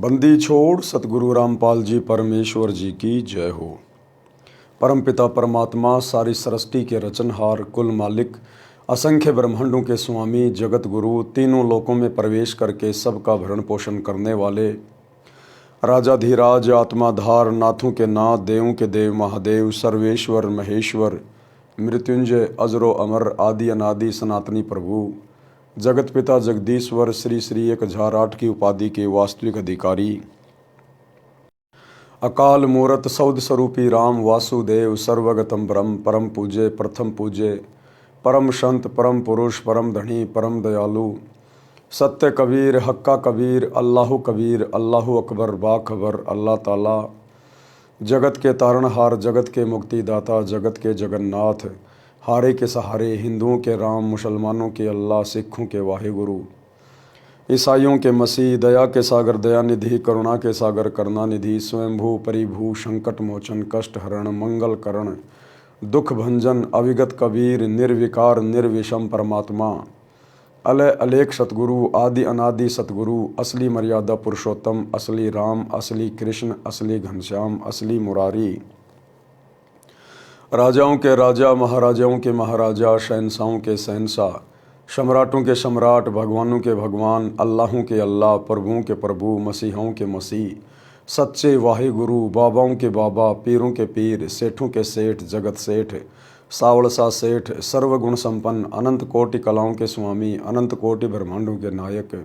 बंदी छोड़ सतगुरु रामपाल जी परमेश्वर जी की जय हो। परमपिता परमात्मा सारी सृष्टि के रचनहार, कुल मालिक, असंख्य ब्रह्मांडों के स्वामी, जगत गुरु, तीनों लोकों में प्रवेश करके सबका भरण पोषण करने वाले राजाधिराज, आत्माधार, नाथों के नाथ, देवों के देव, महादेव, सर्वेश्वर, महेश्वर, मृत्युंजय, अजरो अमर, आदि अनादि सनातनी प्रभु, जगत पिता जगदीश्वर, श्री श्री 1008 की उपाधि के वास्तविक अधिकारी, अकाल मूरत सौद स्वरूपी राम वासुदेव, सर्वगतम ब्रह्म, परम पूज्य, प्रथम पूज्य, परम संत, परम पुरुष, परम धनी, परम दयालु, सत्य कबीर, हक्का कबीर, अल्लाह कबीर, अल्लाह अकबर, बाखबर, अल्लाह ताला, जगत के तारणहार, जगत के मुक्तिदाता, जगत के जगन्नाथ, हारे के सहारे, हिंदुओं के राम, मुसलमानों के अल्लाह, सिखों के वाहिगुरु, ईसाइयों के मसीह, दया के सागर दयानिधि, करुणा के सागर करुणानिधि, स्वयंभू परिभू, संकट मोचन, कष्ट हरण, मंगल करण, दुख भंजन, अविगत कबीर, निर्विकार निर्विषम परमात्मा, अलय अलेख सतगुरु, आदि अनादि सतगुरु, असली मर्यादा पुरुषोत्तम, असली राम, असली कृष्ण, असली घनश्याम, असली मुरारी, राजाओं के राजा, महाराजाओं के महाराजा, शहंशाहों के शहंशाह, सम्राटों के सम्राट, भगवानों के भगवान, अल्लाहों के अल्लाह, प्रभुओं के प्रभु, मसीहों के मसीह, सच्चे वाहिगुरु, बाबाओं के बाबा, पीरों के पीर, सेठों के सेठ, जगत सेठ, सावड़सा सेठ, सर्वगुण संपन्न, अनंत कोटि कलाओं के स्वामी, अनंत कोटि ब्रह्मांडों के नायक,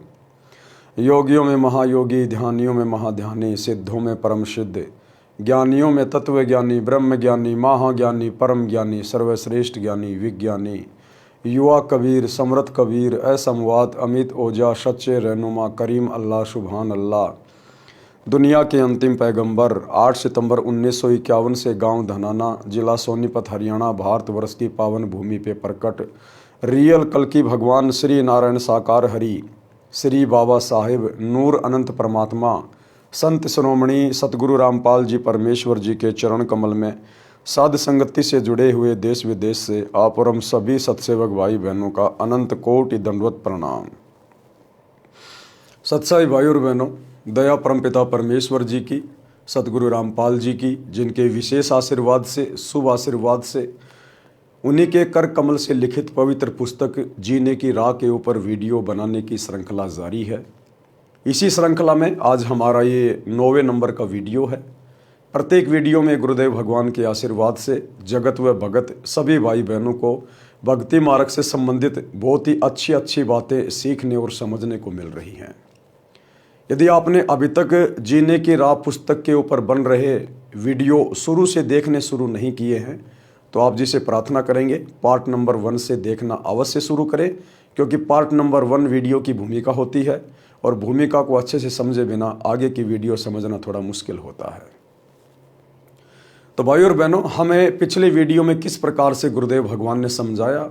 योगियों में महायोगी, ध्यानियों में महाध्यानी, सिद्धों में परम सिद्ध, ज्ञानियों में तत्व ज्ञानी, ब्रह्म ज्ञानी, महाज्ञानी, परम ज्ञानी, सर्वश्रेष्ठ ज्ञानी, विज्ञानी, युवा कबीर, समृत कबीर, असमवाद, अमित ओजा, सच्चे रहनुमा, करीम अल्लाह, सुभान अल्लाह, दुनिया के अंतिम पैगंबर, 8 सितंबर 1951 से गांव धनाना, जिला सोनीपत, हरियाणा, भारतवर्ष की पावन भूमि पे प्रकट रियल कल की भगवान श्री नारायण साकार हरि, श्री बाबा साहिब नूर अनंत परमात्मा, संत श्रोमणी सतगुरु रामपाल जी परमेश्वर जी के चरण कमल में साध संगति से जुड़े हुए देश विदेश से आप और हम सभी सत्सेवक भाई बहनों का अनंत कोटि दंडवत प्रणाम। सत्साई भाई और बहनों, दया परमपिता परमेश्वर जी की, सतगुरु रामपाल जी की, जिनके विशेष आशीर्वाद से, शुभ आशीर्वाद से, उन्हीं के कर कमल से लिखित पवित्र पुस्तक जीने की राह के ऊपर वीडियो बनाने की श्रृंखला जारी है। इसी श्रृंखला में आज हमारा ये 9वें नंबर का वीडियो है। प्रत्येक वीडियो में गुरुदेव भगवान के आशीर्वाद से जगत व भगत सभी भाई बहनों को भक्ति मार्ग से संबंधित बहुत ही अच्छी अच्छी बातें सीखने और समझने को मिल रही हैं। यदि आपने अभी तक जीने की राह पुस्तक के ऊपर बन रहे वीडियो शुरू से देखने शुरू नहीं किए हैं तो आप जिसे प्रार्थना करेंगे पार्ट नंबर 1 से देखना अवश्य शुरू करें, क्योंकि पार्ट नंबर 1 वीडियो की भूमिका होती है और भूमिका को अच्छे से समझे बिना आगे की वीडियो समझना थोड़ा मुश्किल होता है। तो भाई और बहनों, हमें पिछले वीडियो में किस प्रकार से गुरुदेव भगवान ने समझाया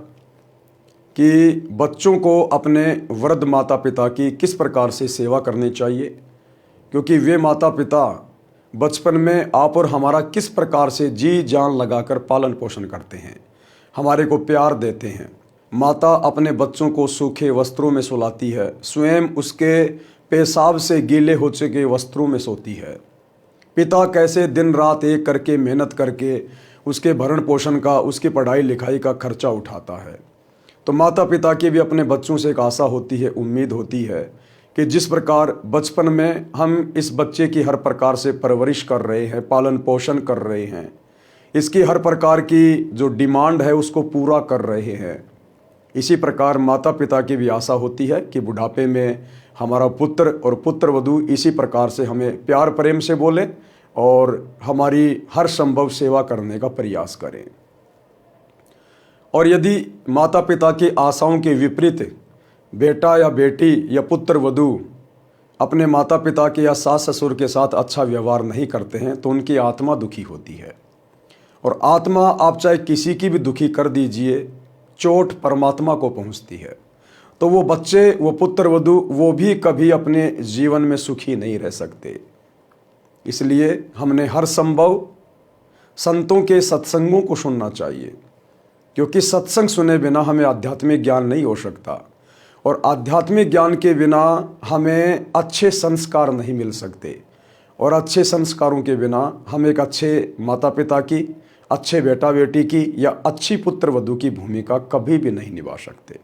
कि बच्चों को अपने वृद्ध माता पिता की किस प्रकार से सेवा करनी चाहिए, क्योंकि वे माता पिता बचपन में आप और हमारा किस प्रकार से जी जान लगाकर पालन पोषण करते हैं, हमारे को प्यार देते हैं। माता अपने बच्चों को सूखे वस्त्रों में सुलाती है, स्वयं उसके पेशाब से गीले हो चुके वस्त्रों में सोती है। पिता कैसे दिन रात एक करके मेहनत करके उसके भरण पोषण का, उसकी पढ़ाई लिखाई का खर्चा उठाता है। तो माता पिता की भी अपने बच्चों से एक आशा होती है, उम्मीद होती है कि जिस प्रकार बचपन में हम इस बच्चे की हर प्रकार से परवरिश कर रहे हैं, पालन पोषण कर रहे हैं, इसकी हर प्रकार की जो डिमांड है उसको पूरा कर रहे हैं, इसी प्रकार माता पिता की भी आशा होती है कि बुढ़ापे में हमारा पुत्र और पुत्र वधू इसी प्रकार से हमें प्यार प्रेम से बोले और हमारी हर संभव सेवा करने का प्रयास करें। और यदि माता पिता की आशाओं के विपरीत बेटा या बेटी या पुत्र वधू अपने माता पिता के या सास ससुर के साथ अच्छा व्यवहार नहीं करते हैं तो उनकी आत्मा दुखी होती है, और आत्मा आप चाहे किसी की भी दुखी कर दीजिए, चोट परमात्मा को पहुंचती है। तो वो बच्चे, वो पुत्र वधू, वो भी कभी अपने जीवन में सुखी नहीं रह सकते। इसलिए हमने हर संभव संतों के सत्संगों को सुनना चाहिए, क्योंकि सत्संग सुने बिना हमें आध्यात्मिक ज्ञान नहीं हो सकता। और आध्यात्मिक ज्ञान के बिना हमें अच्छे संस्कार नहीं मिल सकते, और अच्छे संस्कारों के बिना हम एक अच्छे माता पिता की, अच्छे बेटा बेटी की या अच्छी पुत्र वधू की भूमिका कभी भी नहीं निभा सकते।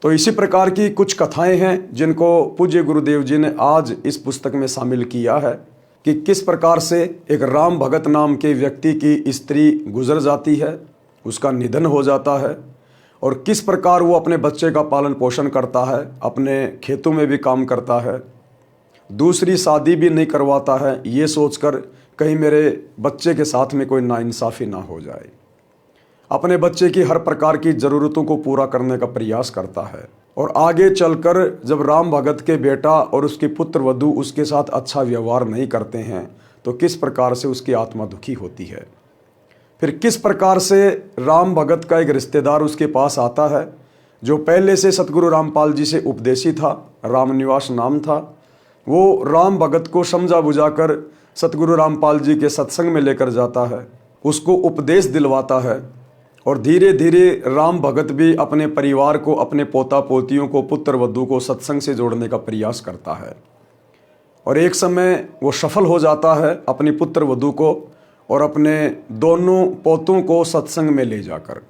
तो इसी प्रकार की कुछ कथाएं हैं जिनको पूज्य गुरुदेव जी ने आज इस पुस्तक में शामिल किया है कि किस प्रकार से एक राम भगत नाम के व्यक्ति की स्त्री गुजर जाती है, उसका निधन हो जाता है, और किस प्रकार वो अपने बच्चे का पालन पोषण करता है, अपने खेतों में भी काम करता है, दूसरी शादी भी नहीं करवाता है ये सोचकर कहीं मेरे बच्चे के साथ में कोई नाइंसाफ़ी ना हो जाए। अपने बच्चे की हर प्रकार की ज़रूरतों को पूरा करने का प्रयास करता है, और आगे चलकर जब राम भगत के बेटा और उसके पुत्र वधू उसके साथ अच्छा व्यवहार नहीं करते हैं तो किस प्रकार से उसकी आत्मा दुखी होती है। फिर किस प्रकार से राम भगत का एक रिश्तेदार उसके पास आता है जो पहले से सतगुरु रामपाल जी से उपदेशी था, रामनिवास नाम था। वो राम भगत को समझा बुझाकर सतगुरु रामपाल जी के सत्संग में लेकर जाता है, उसको उपदेश दिलवाता है, और धीरे धीरे राम भगत भी अपने परिवार को, अपने पोता पोतियों को, पुत्र वधू को सत्संग से जोड़ने का प्रयास करता है। और एक समय वो सफल हो जाता है अपनी पुत्र वधू को और अपने दोनों पोतों को सत्संग में ले जाकर।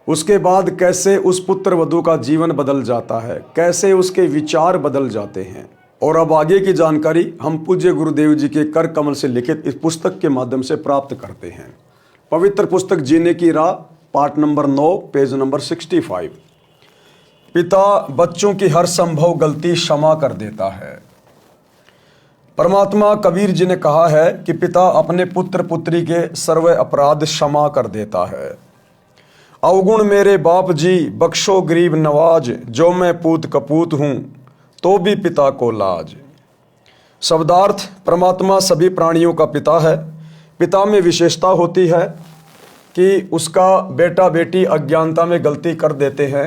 उसके बाद कैसे उस पुत्र वधू का जीवन बदल जाता है, कैसे उसके विचार बदल जाते हैं, और अब आगे की जानकारी हम पूज्य गुरुदेव जी के कर कमल से लिखित इस पुस्तक के माध्यम से प्राप्त करते हैं। पवित्र पुस्तक जीने की राह, पार्ट नंबर 9, पेज नंबर 65। पिता बच्चों की हर संभव गलती क्षमा कर देता है। परमात्मा कबीर जी ने कहा है कि पिता अपने पुत्र पुत्री के सर्व अपराध क्षमा कर देता है। अवगुण मेरे बाप जी बख्शो गरीब नवाज, जो मैं पूत कपूत हूँ तो भी पिता को लाज। शब्दार्थ, परमात्मा सभी प्राणियों का पिता है। पिता में विशेषता होती है कि उसका बेटा बेटी अज्ञानता में गलती कर देते हैं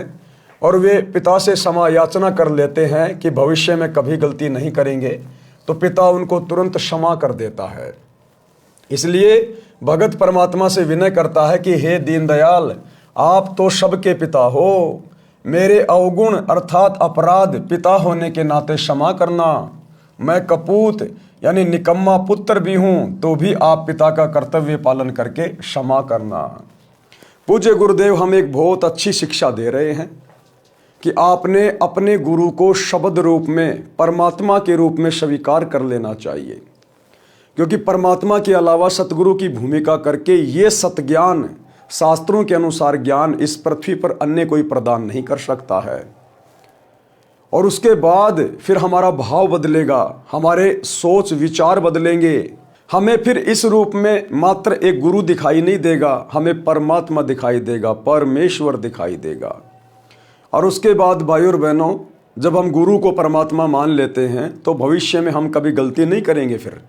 और वे पिता से क्षमा याचना कर लेते हैं कि भविष्य में कभी गलती नहीं करेंगे, तो पिता उनको तुरंत क्षमा कर देता है। इसलिए भगत परमात्मा से विनय करता है कि हे दीनदयाल, आप तो सबके पिता हो, मेरे अवगुण अर्थात अपराध पिता होने के नाते क्षमा करना। मैं कपूत यानी निकम्मा पुत्र भी हूँ तो भी आप पिता का कर्तव्य पालन करके क्षमा करना। पूज्य गुरुदेव हमें एक बहुत अच्छी शिक्षा दे रहे हैं कि आपने अपने गुरु को शब्द रूप में, परमात्मा के रूप में स्वीकार कर लेना चाहिए, क्योंकि परमात्मा के अलावा सतगुरु की भूमिका करके ये सतज्ञान, शास्त्रों के अनुसार ज्ञान इस पृथ्वी पर अन्य कोई प्रदान नहीं कर सकता है। और उसके बाद फिर हमारा भाव बदलेगा, हमारे सोच विचार बदलेंगे, हमें फिर इस रूप में मात्र एक गुरु दिखाई नहीं देगा, हमें परमात्मा दिखाई देगा, परमेश्वर दिखाई देगा। और उसके बाद भाइयों और बहनों, जब हम गुरु को परमात्मा मान लेते हैं तो भविष्य में हम कभी गलती नहीं करेंगे। फिर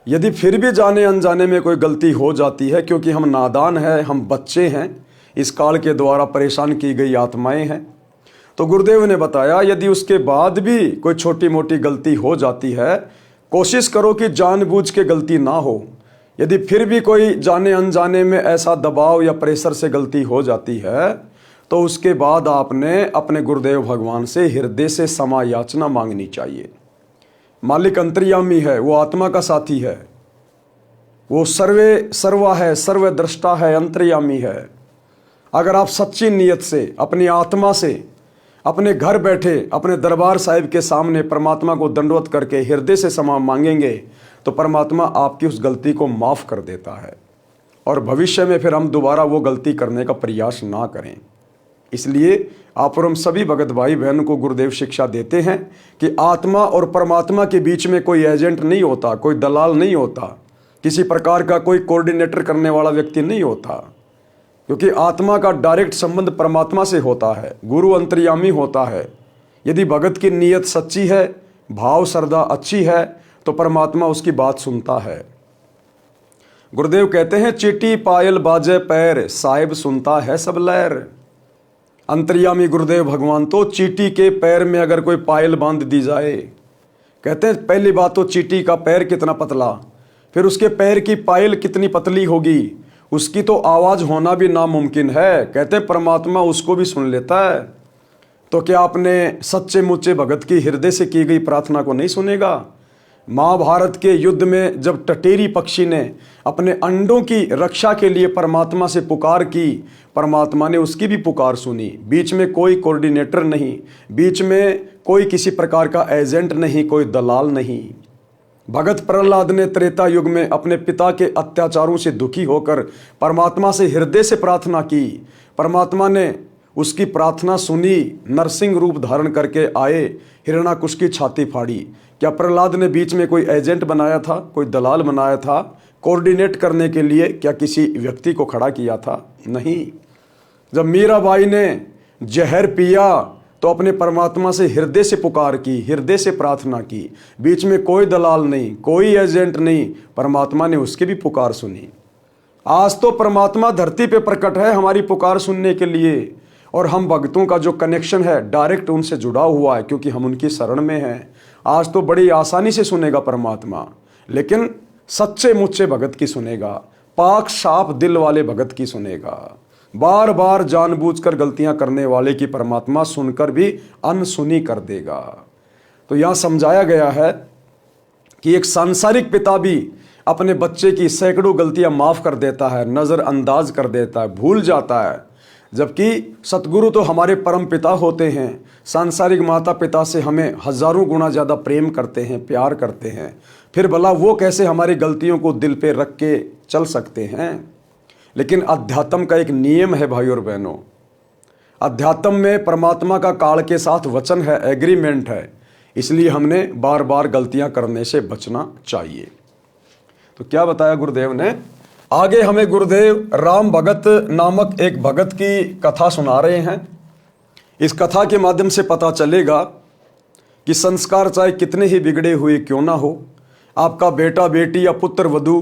यदि फिर भी जाने अनजाने में कोई गलती हो जाती है, क्योंकि हम नादान हैं, हम बच्चे हैं, इस काल के द्वारा परेशान की गई आत्माएं हैं, तो गुरुदेव ने बताया यदि उसके बाद भी कोई छोटी मोटी गलती हो जाती है, कोशिश करो कि जानबूझ के गलती ना हो। यदि फिर भी कोई जाने अनजाने में ऐसा दबाव या प्रेशर से गलती हो जाती है, तो उसके बाद आपने अपने गुरुदेव भगवान से हृदय से क्षमा याचना मांगनी चाहिए। मालिक अंतर्यामी है, वो आत्मा का साथी है, वो सर्वा है, सर्वद्रष्टा है, अंतर्यामी है। अगर आप सच्ची नीयत से, अपनी आत्मा से, अपने घर बैठे अपने दरबार साहिब के सामने परमात्मा को दंडवत करके हृदय से क्षमा मांगेंगे, तो परमात्मा आपकी उस गलती को माफ़ कर देता है, और भविष्य में फिर हम दोबारा वो गलती करने का प्रयास ना करें। इसलिए आप और हम सभी भगत भाई बहन को गुरुदेव शिक्षा देते हैं कि आत्मा और परमात्मा के बीच में कोई एजेंट नहीं होता, कोई दलाल नहीं होता, किसी प्रकार का कोई कोऑर्डिनेटर करने वाला व्यक्ति नहीं होता, क्योंकि आत्मा का डायरेक्ट संबंध परमात्मा से होता है, गुरु अंतर्यामी होता है। यदि भगत की नीयत सच्ची है, भाव श्रद्धा अच्छी है, तो परमात्मा उसकी बात सुनता है। गुरुदेव कहते हैं चीटी पायल बाजे पैर, साहिब सुनता है सब लहर। अंतर्यामी गुरुदेव भगवान तो चीटी के पैर में अगर कोई पायल बांध दी जाए, कहते हैं पहली बात तो चीटी का पैर कितना पतला, फिर उसके पैर की पायल कितनी पतली होगी, उसकी तो आवाज़ होना भी नामुमकिन है। कहते हैं परमात्मा उसको भी सुन लेता है। तो क्या अपने सच्चे मुच्चे भगत की हृदय से की गई प्रार्थना को नहीं सुनेगा? महाभारत के युद्ध में जब टटेरी पक्षी ने अपने अंडों की रक्षा के लिए परमात्मा से पुकार की, परमात्मा ने उसकी भी पुकार सुनी। बीच में कोई कोऑर्डिनेटर नहीं, बीच में कोई किसी प्रकार का एजेंट नहीं, कोई दलाल नहीं। भगत प्रहलाद ने त्रेता युग में अपने पिता के अत्याचारों से दुखी होकर परमात्मा से हृदय से प्रार्थना की। परमात्मा ने उसकी प्रार्थना सुनी, नरसिंह रूप धारण करके आए, हिरण्याकुश की छाती फाड़ी। क्या प्रहलाद ने बीच में कोई एजेंट बनाया था, कोई दलाल बनाया था कोऑर्डिनेट करने के लिए? क्या किसी व्यक्ति को खड़ा किया था? नहीं। जब मीराबाई ने जहर पिया तो अपने परमात्मा से हृदय से पुकार की, हृदय से प्रार्थना की। बीच में कोई दलाल नहीं, कोई एजेंट नहीं, परमात्मा ने उसकी भी पुकार सुनी। आज तो परमात्मा धरती पे प्रकट है हमारी पुकार सुनने के लिए, और हम भक्तों का जो कनेक्शन है डायरेक्ट उनसे जुड़ा हुआ है, क्योंकि हम उनकी शरण में हैं। आज तो बड़ी आसानी से सुनेगा परमात्मा, लेकिन सच्चे मुच्चे भगत की सुनेगा, पाक साफ दिल वाले भगत की सुनेगा। बार बार जानबूझकर गलतियां करने वाले की परमात्मा सुनकर भी अनसुनी कर देगा। तो यहां समझाया गया है कि एक सांसारिक पिता भी अपने बच्चे की सैकड़ों गलतियां माफ कर देता है, नजरअंदाज कर देता है, भूल जाता है, जबकि सतगुरु तो हमारे परम पिता होते हैं। सांसारिक माता पिता से हमें हजारों गुना ज़्यादा प्रेम करते हैं, प्यार करते हैं, फिर भला वो कैसे हमारी गलतियों को दिल पे रख के चल सकते हैं? लेकिन अध्यात्म का एक नियम है भाई और बहनों, अध्यात्म में परमात्मा का काल के साथ वचन है, एग्रीमेंट है, इसलिए हमने बार बार गलतियां करने से बचना चाहिए। तो क्या बताया गुरुदेव ने? आगे हमें गुरुदेव राम भगत नामक एक भगत की कथा सुना रहे हैं। इस कथा के माध्यम से पता चलेगा कि संस्कार चाहे कितने ही बिगड़े हुए क्यों ना हो, आपका बेटा बेटी या पुत्र वधू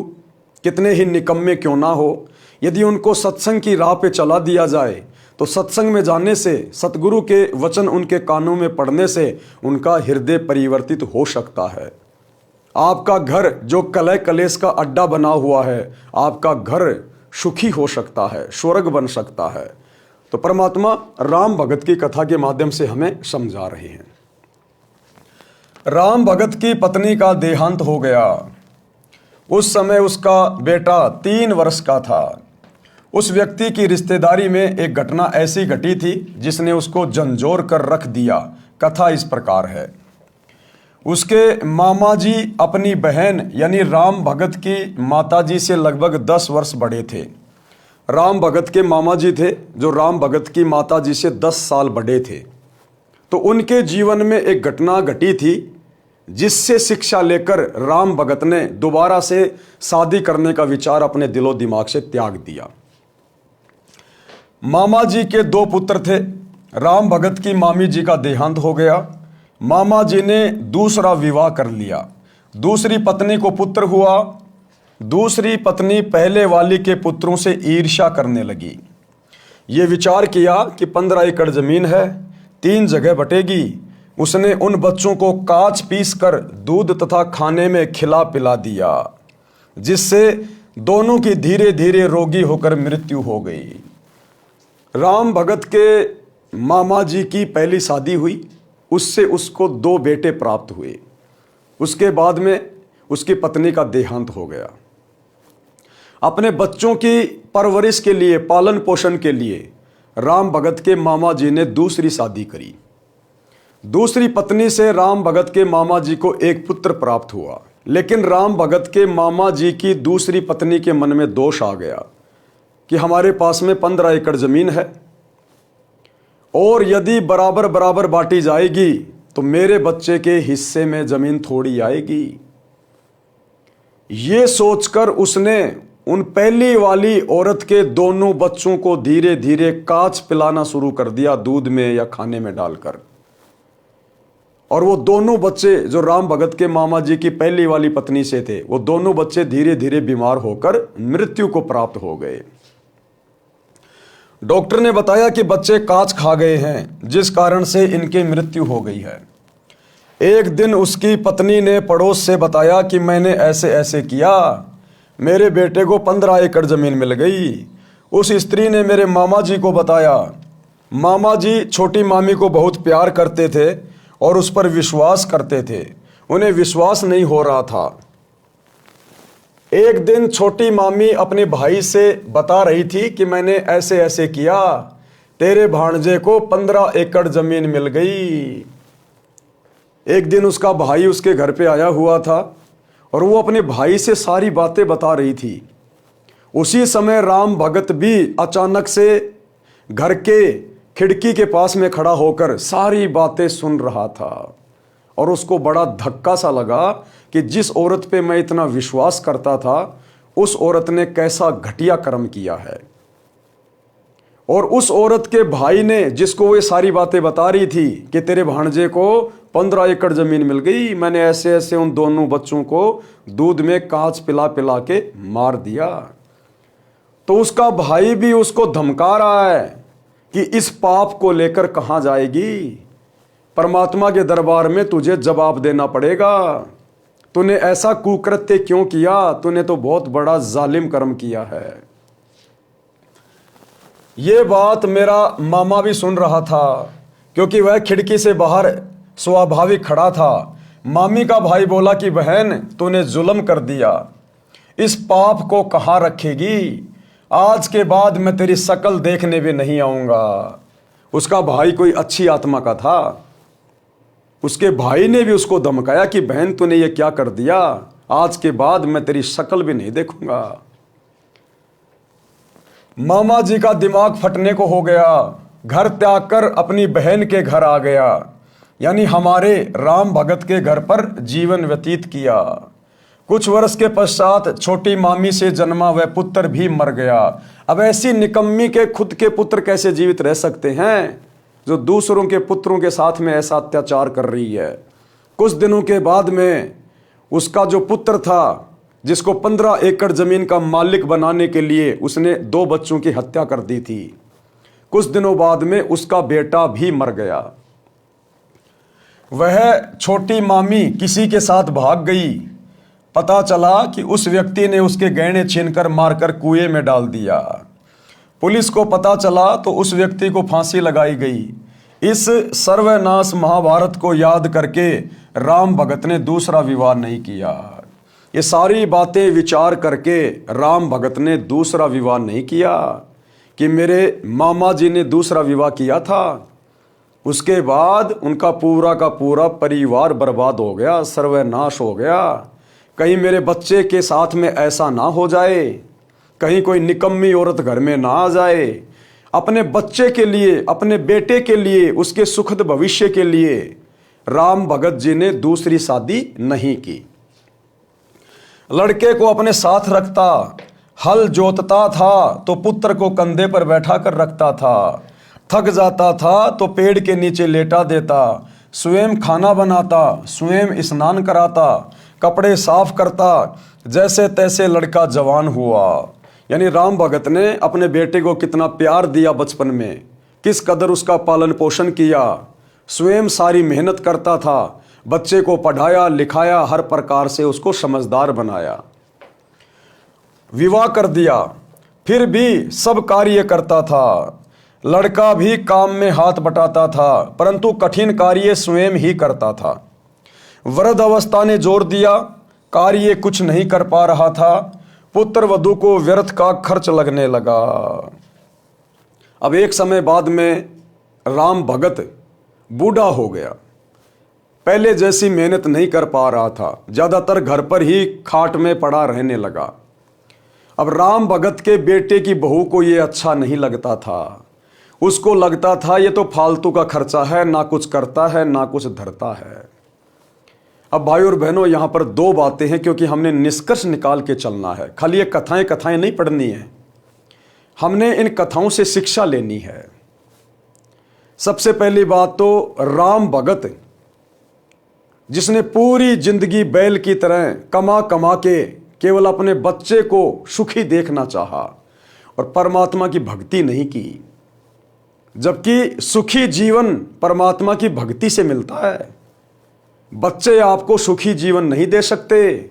कितने ही निकम्मे क्यों ना हो, यदि उनको सत्संग की राह पे चला दिया जाए तो सत्संग में जाने से, सतगुरु के वचन उनके कानों में पढ़ने से उनका हृदय परिवर्तित हो सकता है। आपका घर जो कलह कलेश का अड्डा बना हुआ है, आपका घर सुखी हो सकता है, स्वर्ग बन सकता है। तो परमात्मा राम भगत की कथा के माध्यम से हमें समझा रहे हैं। राम भगत की पत्नी का देहांत हो गया। उस समय उसका बेटा 3 वर्ष का था। उस व्यक्ति की रिश्तेदारी में एक घटना ऐसी घटी थी जिसने उसको झंझोर कर रख दिया। कथा इस प्रकार है। उसके मामा जी अपनी बहन यानी राम भगत की माताजी से लगभग 10 वर्ष बड़े थे। राम भगत के मामा जी थे जो राम भगत की माताजी से 10 साल बड़े थे। तो उनके जीवन में एक घटना घटी थी जिससे शिक्षा लेकर राम भगत ने दोबारा से शादी करने का विचार अपने दिलो दिमाग से त्याग दिया। मामा जी के 2 पुत्र थे। राम भगत की मामी जी का देहांत हो गया। मामा जी ने दूसरा विवाह कर लिया। दूसरी पत्नी को पुत्र हुआ। दूसरी पत्नी पहले वाली के पुत्रों से ईर्ष्या करने लगी। ये विचार किया कि 15 एकड़ जमीन है, 3 जगह बटेगी। उसने उन बच्चों को काच पीस कर दूध तथा खाने में खिला पिला दिया, जिससे दोनों की धीरे धीरे रोगी होकर मृत्यु हो गई। राम भगत के मामा जी की पहली शादी हुई, उससे उसको 2 बेटे प्राप्त हुए। उसके बाद में उसकी पत्नी का देहांत हो गया। अपने बच्चों की परवरिश के लिए, पालन पोषण के लिए राम भगत के मामा जी ने दूसरी शादी करी। दूसरी पत्नी से राम भगत के मामा जी को एक पुत्र प्राप्त हुआ। लेकिन राम भगत के मामा जी की दूसरी पत्नी के मन में दोष आ गया कि हमारे पास में 15 एकड़ जमीन है और यदि बराबर बराबर बांटी जाएगी तो मेरे बच्चे के हिस्से में जमीन थोड़ी आएगी। ये सोचकर उसने उन पहली वाली औरत के दोनों बच्चों को धीरे धीरे काच पिलाना शुरू कर दिया, दूध में या खाने में डालकर। और वो दोनों बच्चे जो राम भगत के मामा जी की पहली वाली पत्नी से थे, वो दोनों बच्चे धीरे धीरे बीमार होकर मृत्यु को प्राप्त हो गए। डॉक्टर ने बताया कि बच्चे काच खा गए हैं, जिस कारण से इनकी मृत्यु हो गई है। एक दिन उसकी पत्नी ने पड़ोस से बताया कि मैंने ऐसे ऐसे किया, मेरे बेटे को 15 एकड़ जमीन मिल गई। उस स्त्री ने मेरे मामा जी को बताया। मामा जी छोटी मामी को बहुत प्यार करते थे और उस पर विश्वास करते थे। उन्हें विश्वास नहीं हो रहा था। एक दिन छोटी मामी अपने भाई से बता रही थी कि मैंने ऐसे ऐसे किया, तेरे भांजे को 15 एकड़ जमीन मिल गई। एक दिन उसका भाई उसके घर पे आया हुआ था और वो अपने भाई से सारी बातें बता रही थी। उसी समय राम भगत भी अचानक से घर के खिड़की के पास में खड़ा होकर सारी बातें सुन रहा था और उसको बड़ा धक्का सा लगा कि जिस औरत पे मैं इतना विश्वास करता था उस औरत ने कैसा घटिया कर्म किया है। और उस औरत के भाई ने, जिसको वो सारी बातें बता रही थी कि तेरे भांजे को 15 एकड़ जमीन मिल गई, मैंने ऐसे ऐसे उन दोनों बच्चों को दूध में कांच पिला पिला के मार दिया, तो उसका भाई भी उसको धमका रहा है कि इस पाप को लेकर कहां जाएगी, परमात्मा के दरबार में तुझे जवाब देना पड़ेगा। तूने ऐसा कुकृत्य क्यों किया, तूने तो बहुत बड़ा जालिम कर्म किया है। ये बात मेरा मामा भी सुन रहा था क्योंकि वह खिड़की से बाहर स्वाभाविक खड़ा था। मामी का भाई बोला कि बहन तूने जुल्म कर दिया, इस पाप को कहाँ रखेगी, आज के बाद मैं तेरी शक्ल देखने भी नहीं आऊँगा। उसका भाई कोई अच्छी आत्मा का था। उसके भाई ने भी उसको धमकाया कि बहन तूने ये क्या कर दिया, आज के बाद मैं तेरी शक्ल भी नहीं देखूंगा। मामा जी का दिमाग फटने को हो गया, घर त्याग कर अपनी बहन के घर आ गया, यानी हमारे राम भगत के घर पर जीवन व्यतीत किया। कुछ वर्ष के पश्चात छोटी मामी से जन्मा वह पुत्र भी मर गया। अब ऐसी निकम्मी के खुद के पुत्र कैसे जीवित रह सकते हैं जो दूसरों के पुत्रों के साथ में ऐसा अत्याचार कर रही है। कुछ दिनों के बाद में उसका जो पुत्र था, जिसको 15 एकड़ जमीन का मालिक बनाने के लिए उसने 2 बच्चों की हत्या कर दी थी, कुछ दिनों बाद में उसका बेटा भी मर गया। वह छोटी मामी किसी के साथ भाग गई। पता चला कि उस व्यक्ति ने उसके गहने छीनकर मारकर कुएं में डाल दिया। पुलिस को पता चला तो उस व्यक्ति को फांसी लगाई गई। इस सर्वनाश महाभारत को याद करके राम भगत ने दूसरा विवाह नहीं किया। ये सारी बातें विचार करके राम भगत ने दूसरा विवाह नहीं किया कि मेरे मामा जी ने दूसरा विवाह किया था, उसके बाद उनका पूरा का पूरा परिवार बर्बाद हो गया, सर्वनाश हो गया। कहीं मेरे बच्चे के साथ में ऐसा ना हो जाए, कहीं कोई निकम्मी औरत घर में ना आ जाए। अपने बच्चे के लिए, अपने बेटे के लिए, उसके सुखद भविष्य के लिए राम भगत जी ने दूसरी शादी नहीं की। लड़के को अपने साथ रखता, हल जोतता था तो पुत्र को कंधे पर बैठा कर रखता था, थक जाता था तो पेड़ के नीचे लेटा देता, स्वयं खाना बनाता, स्वयं स्नान कराता, कपड़े साफ करता, जैसे तैसे लड़का जवान हुआ। यानी राम भगत ने अपने बेटे को कितना प्यार दिया बचपन में, किस कदर उसका पालन पोषण किया, स्वयं सारी मेहनत करता था, बच्चे को पढ़ाया लिखाया, हर प्रकार से उसको समझदार बनाया। विवाह कर दिया, फिर भी सब कार्य करता था। लड़का भी काम में हाथ बटाता था, परंतु कठिन कार्य स्वयं ही करता था। वृद्ध अवस्था ने जोर दिया, कार्य कुछ नहीं कर पा रहा था, पुत्र वधू को व्यर्थ का खर्च लगने लगा। अब एक समय बाद में राम भगत बूढ़ा हो गया, पहले जैसी मेहनत नहीं कर पा रहा था, ज्यादातर घर पर ही खाट में पड़ा रहने लगा। अब राम भगत के बेटे की बहू को ये अच्छा नहीं लगता था। उसको लगता था ये तो फालतू का खर्चा है, ना कुछ करता है ना कुछ धरता है। अब भाई और बहनों, यहां पर 2 बातें हैं क्योंकि हमने निष्कर्ष निकाल के चलना है। खाली ये कथाएं नहीं पढ़नी है, हमने इन कथाओं से शिक्षा लेनी है। सबसे पहली बात तो राम भगत, जिसने पूरी जिंदगी बैल की तरह कमा कमा के केवल अपने बच्चे को सुखी देखना चाहा और परमात्मा की भक्ति नहीं की, जबकि सुखी जीवन परमात्मा की भक्ति से मिलता है। बच्चे आपको सुखी जीवन नहीं दे सकते।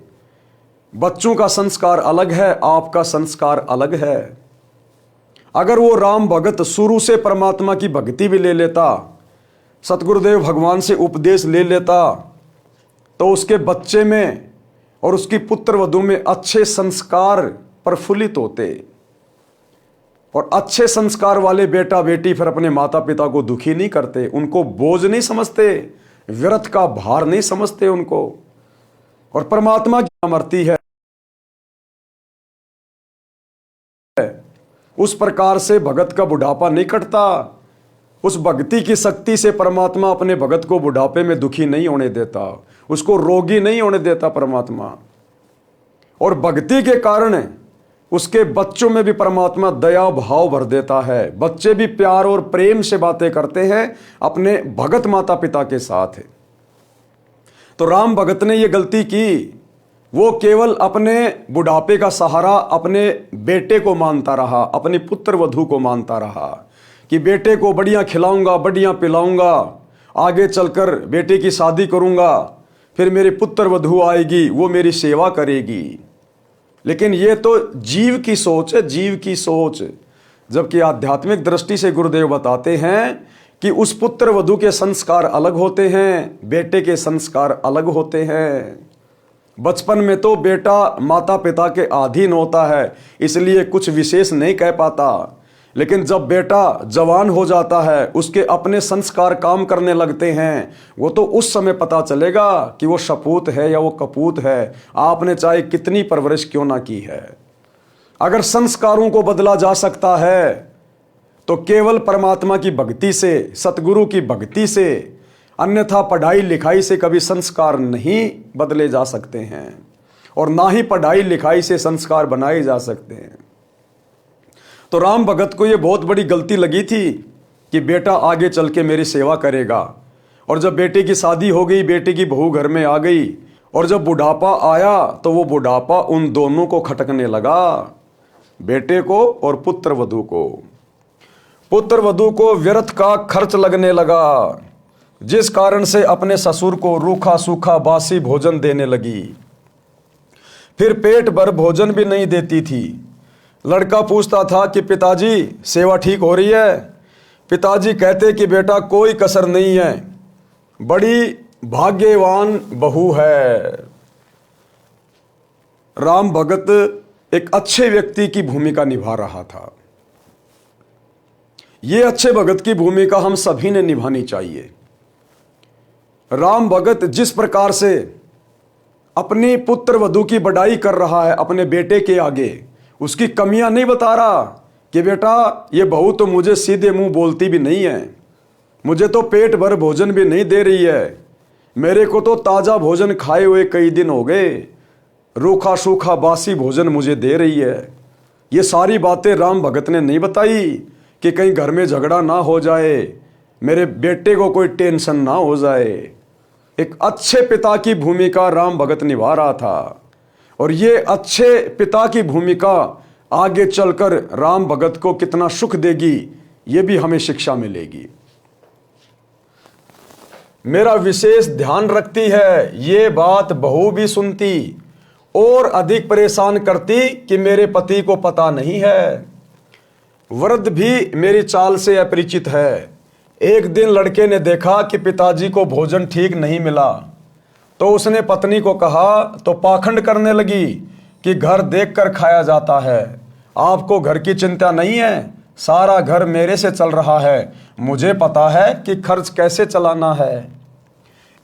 बच्चों का संस्कार अलग है, आपका संस्कार अलग है। अगर वो राम भगत शुरू से परमात्मा की भक्ति भी ले लेता, सतगुरुदेव भगवान से उपदेश ले लेता, तो उसके बच्चे में और उसकी पुत्र वधू में अच्छे संस्कार प्रफुल्लित होते, और अच्छे संस्कार वाले बेटा बेटी फिर अपने माता पिता को दुखी नहीं करते, उनको बोझ नहीं समझते, व्यर्थ का भार नहीं समझते उनको। और परमात्मा की अमरती है, उस प्रकार से भगत का बुढ़ापा नहीं कटता। उस भक्ति की शक्ति से परमात्मा अपने भगत को बुढ़ापे में दुखी नहीं होने देता, उसको रोगी नहीं होने देता परमात्मा। और भक्ति के कारण उसके बच्चों में भी परमात्मा दया भाव भर देता है। बच्चे भी प्यार और प्रेम से बातें करते हैं अपने भगत माता पिता के साथ। तो राम भगत ने यह गलती की, वो केवल अपने बुढ़ापे का सहारा अपने बेटे को मानता रहा, अपनी पुत्र वधू को मानता रहा कि बेटे को बढ़िया खिलाऊंगा, बढ़िया पिलाऊंगा, आगे चलकर बेटे की शादी करूंगा, फिर मेरी पुत्र वधू आएगी, वो मेरी सेवा करेगी। लेकिन ये तो जीव की सोच है, जीव की सोच। जबकि आध्यात्मिक दृष्टि से गुरुदेव बताते हैं कि उस पुत्र वधू के संस्कार अलग होते हैं, बेटे के संस्कार अलग होते हैं। बचपन में तो बेटा माता पिता के अधीन होता है, इसलिए कुछ विशेष नहीं कह पाता। लेकिन जब बेटा जवान हो जाता है, उसके अपने संस्कार काम करने लगते हैं, वो तो उस समय पता चलेगा कि वो सपूत है या वो कपूत है, आपने चाहे कितनी परवरिश क्यों ना की है। अगर संस्कारों को बदला जा सकता है तो केवल परमात्मा की भक्ति से, सतगुरु की भक्ति से, अन्यथा पढ़ाई लिखाई से कभी संस्कार नहीं बदले जा सकते हैं, और ना ही पढ़ाई लिखाई से संस्कार बनाए जा सकते हैं। तो राम भगत को यह बहुत बड़ी गलती लगी थी कि बेटा आगे चल के मेरी सेवा करेगा। और जब बेटे की शादी हो गई, बेटे की बहू घर में आ गई, और जब बुढ़ापा आया तो वो बुढ़ापा उन दोनों को खटकने लगा, बेटे को और पुत्र वधू को। पुत्र वधू को व्यर्थ का खर्च लगने लगा, जिस कारण से अपने ससुर को रूखा सूखा बासी भोजन देने लगी। फिर पेट भर भोजन भी नहीं देती थी। लड़का पूछता था कि पिताजी सेवा ठीक हो रही है? पिताजी कहते कि बेटा कोई कसर नहीं है, बड़ी भाग्यवान बहू है। राम भगत एक अच्छे व्यक्ति की भूमिका निभा रहा था। ये अच्छे भगत की भूमिका हम सभी ने निभानी चाहिए। राम भगत जिस प्रकार से अपनी पुत्र वधू की बड़ाई कर रहा है अपने बेटे के आगे, उसकी कमियां नहीं बता रहा कि बेटा ये बहू तो मुझे सीधे मुंह बोलती भी नहीं है, मुझे तो पेट भर भोजन भी नहीं दे रही है, मेरे को तो ताज़ा भोजन खाए हुए कई दिन हो गए, रूखा सूखा बासी भोजन मुझे दे रही है। ये सारी बातें राम भगत ने नहीं बताई कि कहीं घर में झगड़ा ना हो जाए, मेरे बेटे को कोई टेंशन ना हो जाए। एक अच्छे पिता की भूमिका राम भगत निभा रहा था, और ये अच्छे पिता की भूमिका आगे चलकर राम भगत को कितना सुख देगी, ये भी हमें शिक्षा मिलेगी। मेरा विशेष ध्यान रखती है, ये बात बहू भी सुनती और अधिक परेशान करती कि मेरे पति को पता नहीं है। वृद्ध भी मेरी चाल से अपरिचित है। एक दिन लड़के ने देखा कि पिताजी को भोजन ठीक नहीं मिला, तो उसने पत्नी को कहा तो पाखंड करने लगी कि घर देखकर खाया जाता है, आपको घर की चिंता नहीं है, सारा घर मेरे से चल रहा है, मुझे पता है कि खर्च कैसे चलाना है।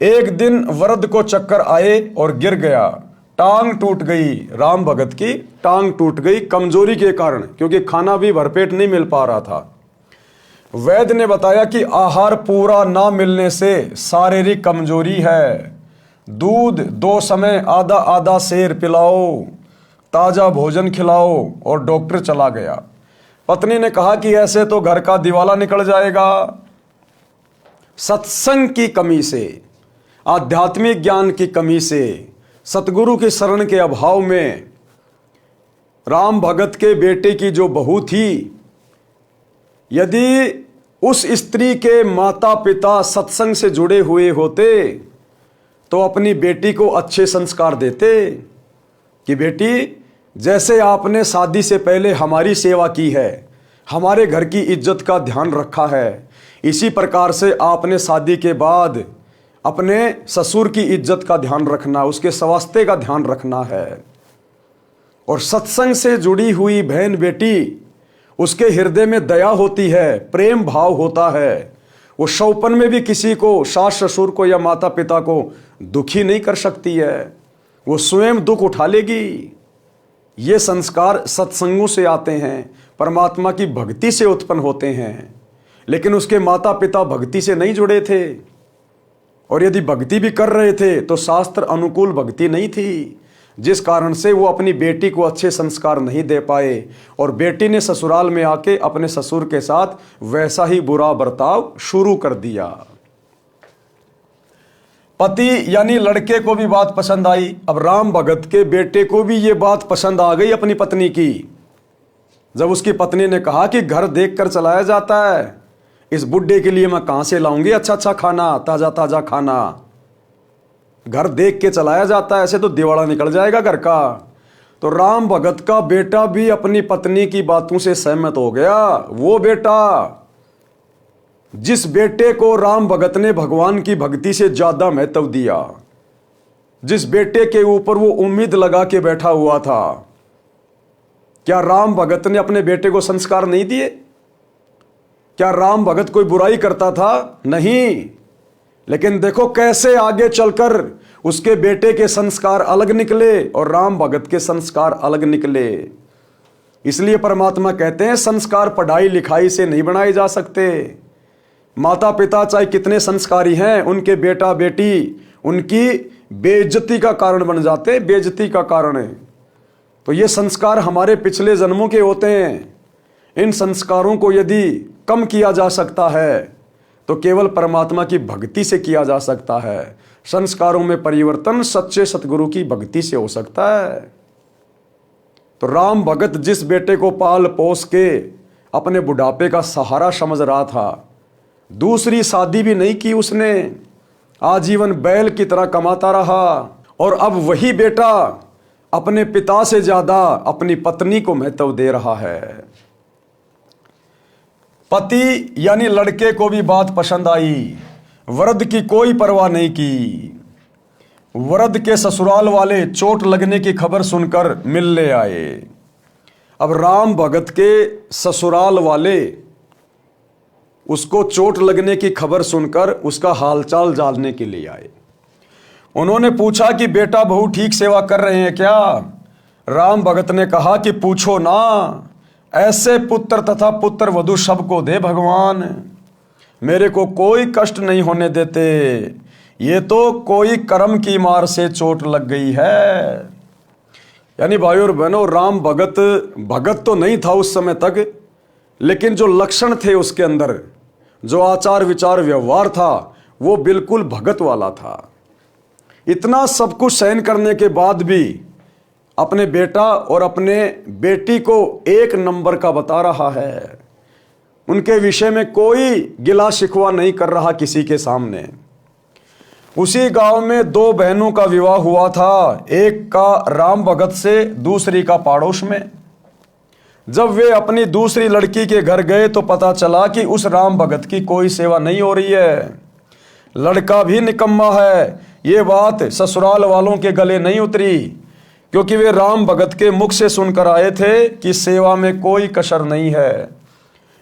एक दिन वृद्ध को चक्कर आए और गिर गया, टांग टूट गई। राम भगत की टांग टूट गई कमजोरी के कारण, क्योंकि खाना भी भरपेट नहीं मिल पा रहा था। वैद्य ने बताया कि आहार पूरा ना मिलने से शारीरिक कमजोरी है, दूध 2 समय आधा आधा सेर पिलाओ, ताजा भोजन खिलाओ, और डॉक्टर चला गया। पत्नी ने कहा कि ऐसे तो घर का दिवाला निकल जाएगा। सत्संग की कमी से, आध्यात्मिक ज्ञान की कमी से, सतगुरु की शरण के अभाव में राम भगत के बेटे की जो बहू थी, यदि उस स्त्री के माता पिता सत्संग से जुड़े हुए होते तो अपनी बेटी को अच्छे संस्कार देते कि बेटी, जैसे आपने शादी से पहले हमारी सेवा की है, हमारे घर की इज्जत का ध्यान रखा है। इसी प्रकार से आपने शादी के बाद अपने ससुर की इज्जत का ध्यान रखना, उसके स्वास्थ्य का ध्यान रखना है। और सत्संग से जुड़ी हुई बहन बेटी, उसके हृदय में दया होती है, प्रेम भाव होता है। वो शौपन में भी किसी को, सास ससुर को या माता पिता को दुखी नहीं कर सकती है, वो स्वयं दुख उठा लेगी। ये संस्कार सत्संगों से आते हैं, परमात्मा की भक्ति से उत्पन्न होते हैं। लेकिन उसके माता पिता भक्ति से नहीं जुड़े थे, और यदि भक्ति भी कर रहे थे तो शास्त्र अनुकूल भक्ति नहीं थी, जिस कारण से वो अपनी बेटी को अच्छे संस्कार नहीं दे पाए, और बेटी ने ससुराल में आके अपने ससुर के साथ वैसा ही बुरा बर्ताव शुरू कर दिया। पति यानी लड़के को भी बात पसंद आई। अब राम भगत के बेटे को भी ये बात पसंद आ गई अपनी पत्नी की। जब उसकी पत्नी ने कहा कि घर देख कर चलाया जाता है, इस बुड्ढे के लिए मैं कहां से लाऊंगी अच्छा अच्छा खाना, ताजा ताजा खाना, घर देख के चलाया जाता है, ऐसे तो दिवाला निकल जाएगा घर का। तो राम भगत का बेटा भी अपनी पत्नी की बातों से सहमत हो गया। वो बेटा, जिस बेटे को राम भगत ने भगवान की भक्ति से ज्यादा महत्व दिया, जिस बेटे के ऊपर वो उम्मीद लगा के बैठा हुआ था, क्या राम भगत ने अपने बेटे को संस्कार नहीं दिए? क्या राम भगत कोई बुराई करता था? नहीं। लेकिन देखो कैसे आगे चलकर उसके बेटे के संस्कार अलग निकले और राम भगत के संस्कार अलग निकले। इसलिए परमात्मा कहते हैं संस्कार पढ़ाई लिखाई से नहीं बनाए जा सकते। माता पिता चाहे कितने संस्कारी हैं, उनके बेटा बेटी उनकी बेइज्जती का कारण बन जाते, बेइज्जती का कारण है। तो ये संस्कार हमारे पिछले जन्मों के होते हैं। इन संस्कारों को यदि कम किया जा सकता है तो केवल परमात्मा की भक्ति से किया जा सकता है। संस्कारों में परिवर्तन सच्चे सतगुरु की भक्ति से हो सकता है। तो राम भगत जिस बेटे को पाल पोस के अपने बुढ़ापे का सहारा समझ रहा था, दूसरी शादी भी नहीं की उसने, आजीवन बैल की तरह कमाता रहा। और अब वही बेटा अपने पिता से ज्यादा अपनी पत्नी को महत्व दे रहा है। पति यानी लड़के को भी बात पसंद आई, वृद्ध की कोई परवाह नहीं की। वृद्ध के ससुराल वाले चोट लगने की खबर सुनकर मिलने आए। अब राम भगत के ससुराल वाले उसको चोट लगने की खबर सुनकर उसका हालचाल जानने के लिए आए। उन्होंने पूछा कि बेटा बहू ठीक सेवा कर रहे हैं क्या? राम भगत ने कहा कि पूछो ना, ऐसे पुत्र तथा पुत्र वधू सबको दे भगवान, मेरे को कोई कष्ट नहीं होने देते। ये तो कोई कर्म की मार से चोट लग गई है। यानी भाइयों और बहनों, राम भगत तो नहीं था उस समय तक, लेकिन जो लक्षण थे उसके अंदर, जो आचार विचार व्यवहार था, वो बिल्कुल भगत वाला था। इतना सब कुछ सहन करने के बाद भी अपने बेटा और अपने बेटी को एक नंबर का बता रहा है। उनके विषय में कोई गिला शिकवा नहीं कर रहा किसी के सामने। उसी गांव में दो बहनों का विवाह हुआ था, एक का राम भगत से, दूसरी का पाड़ोस में। जब वे अपनी दूसरी लड़की के घर गए तो पता चला कि उस राम भगत की कोई सेवा नहीं हो रही है। लड़का भी निकम्मा है, ये बात ससुराल वालों के गले नहीं उतरी, क्योंकि वे राम भगत के मुख से सुनकर आए थे कि सेवा में कोई कसर नहीं है।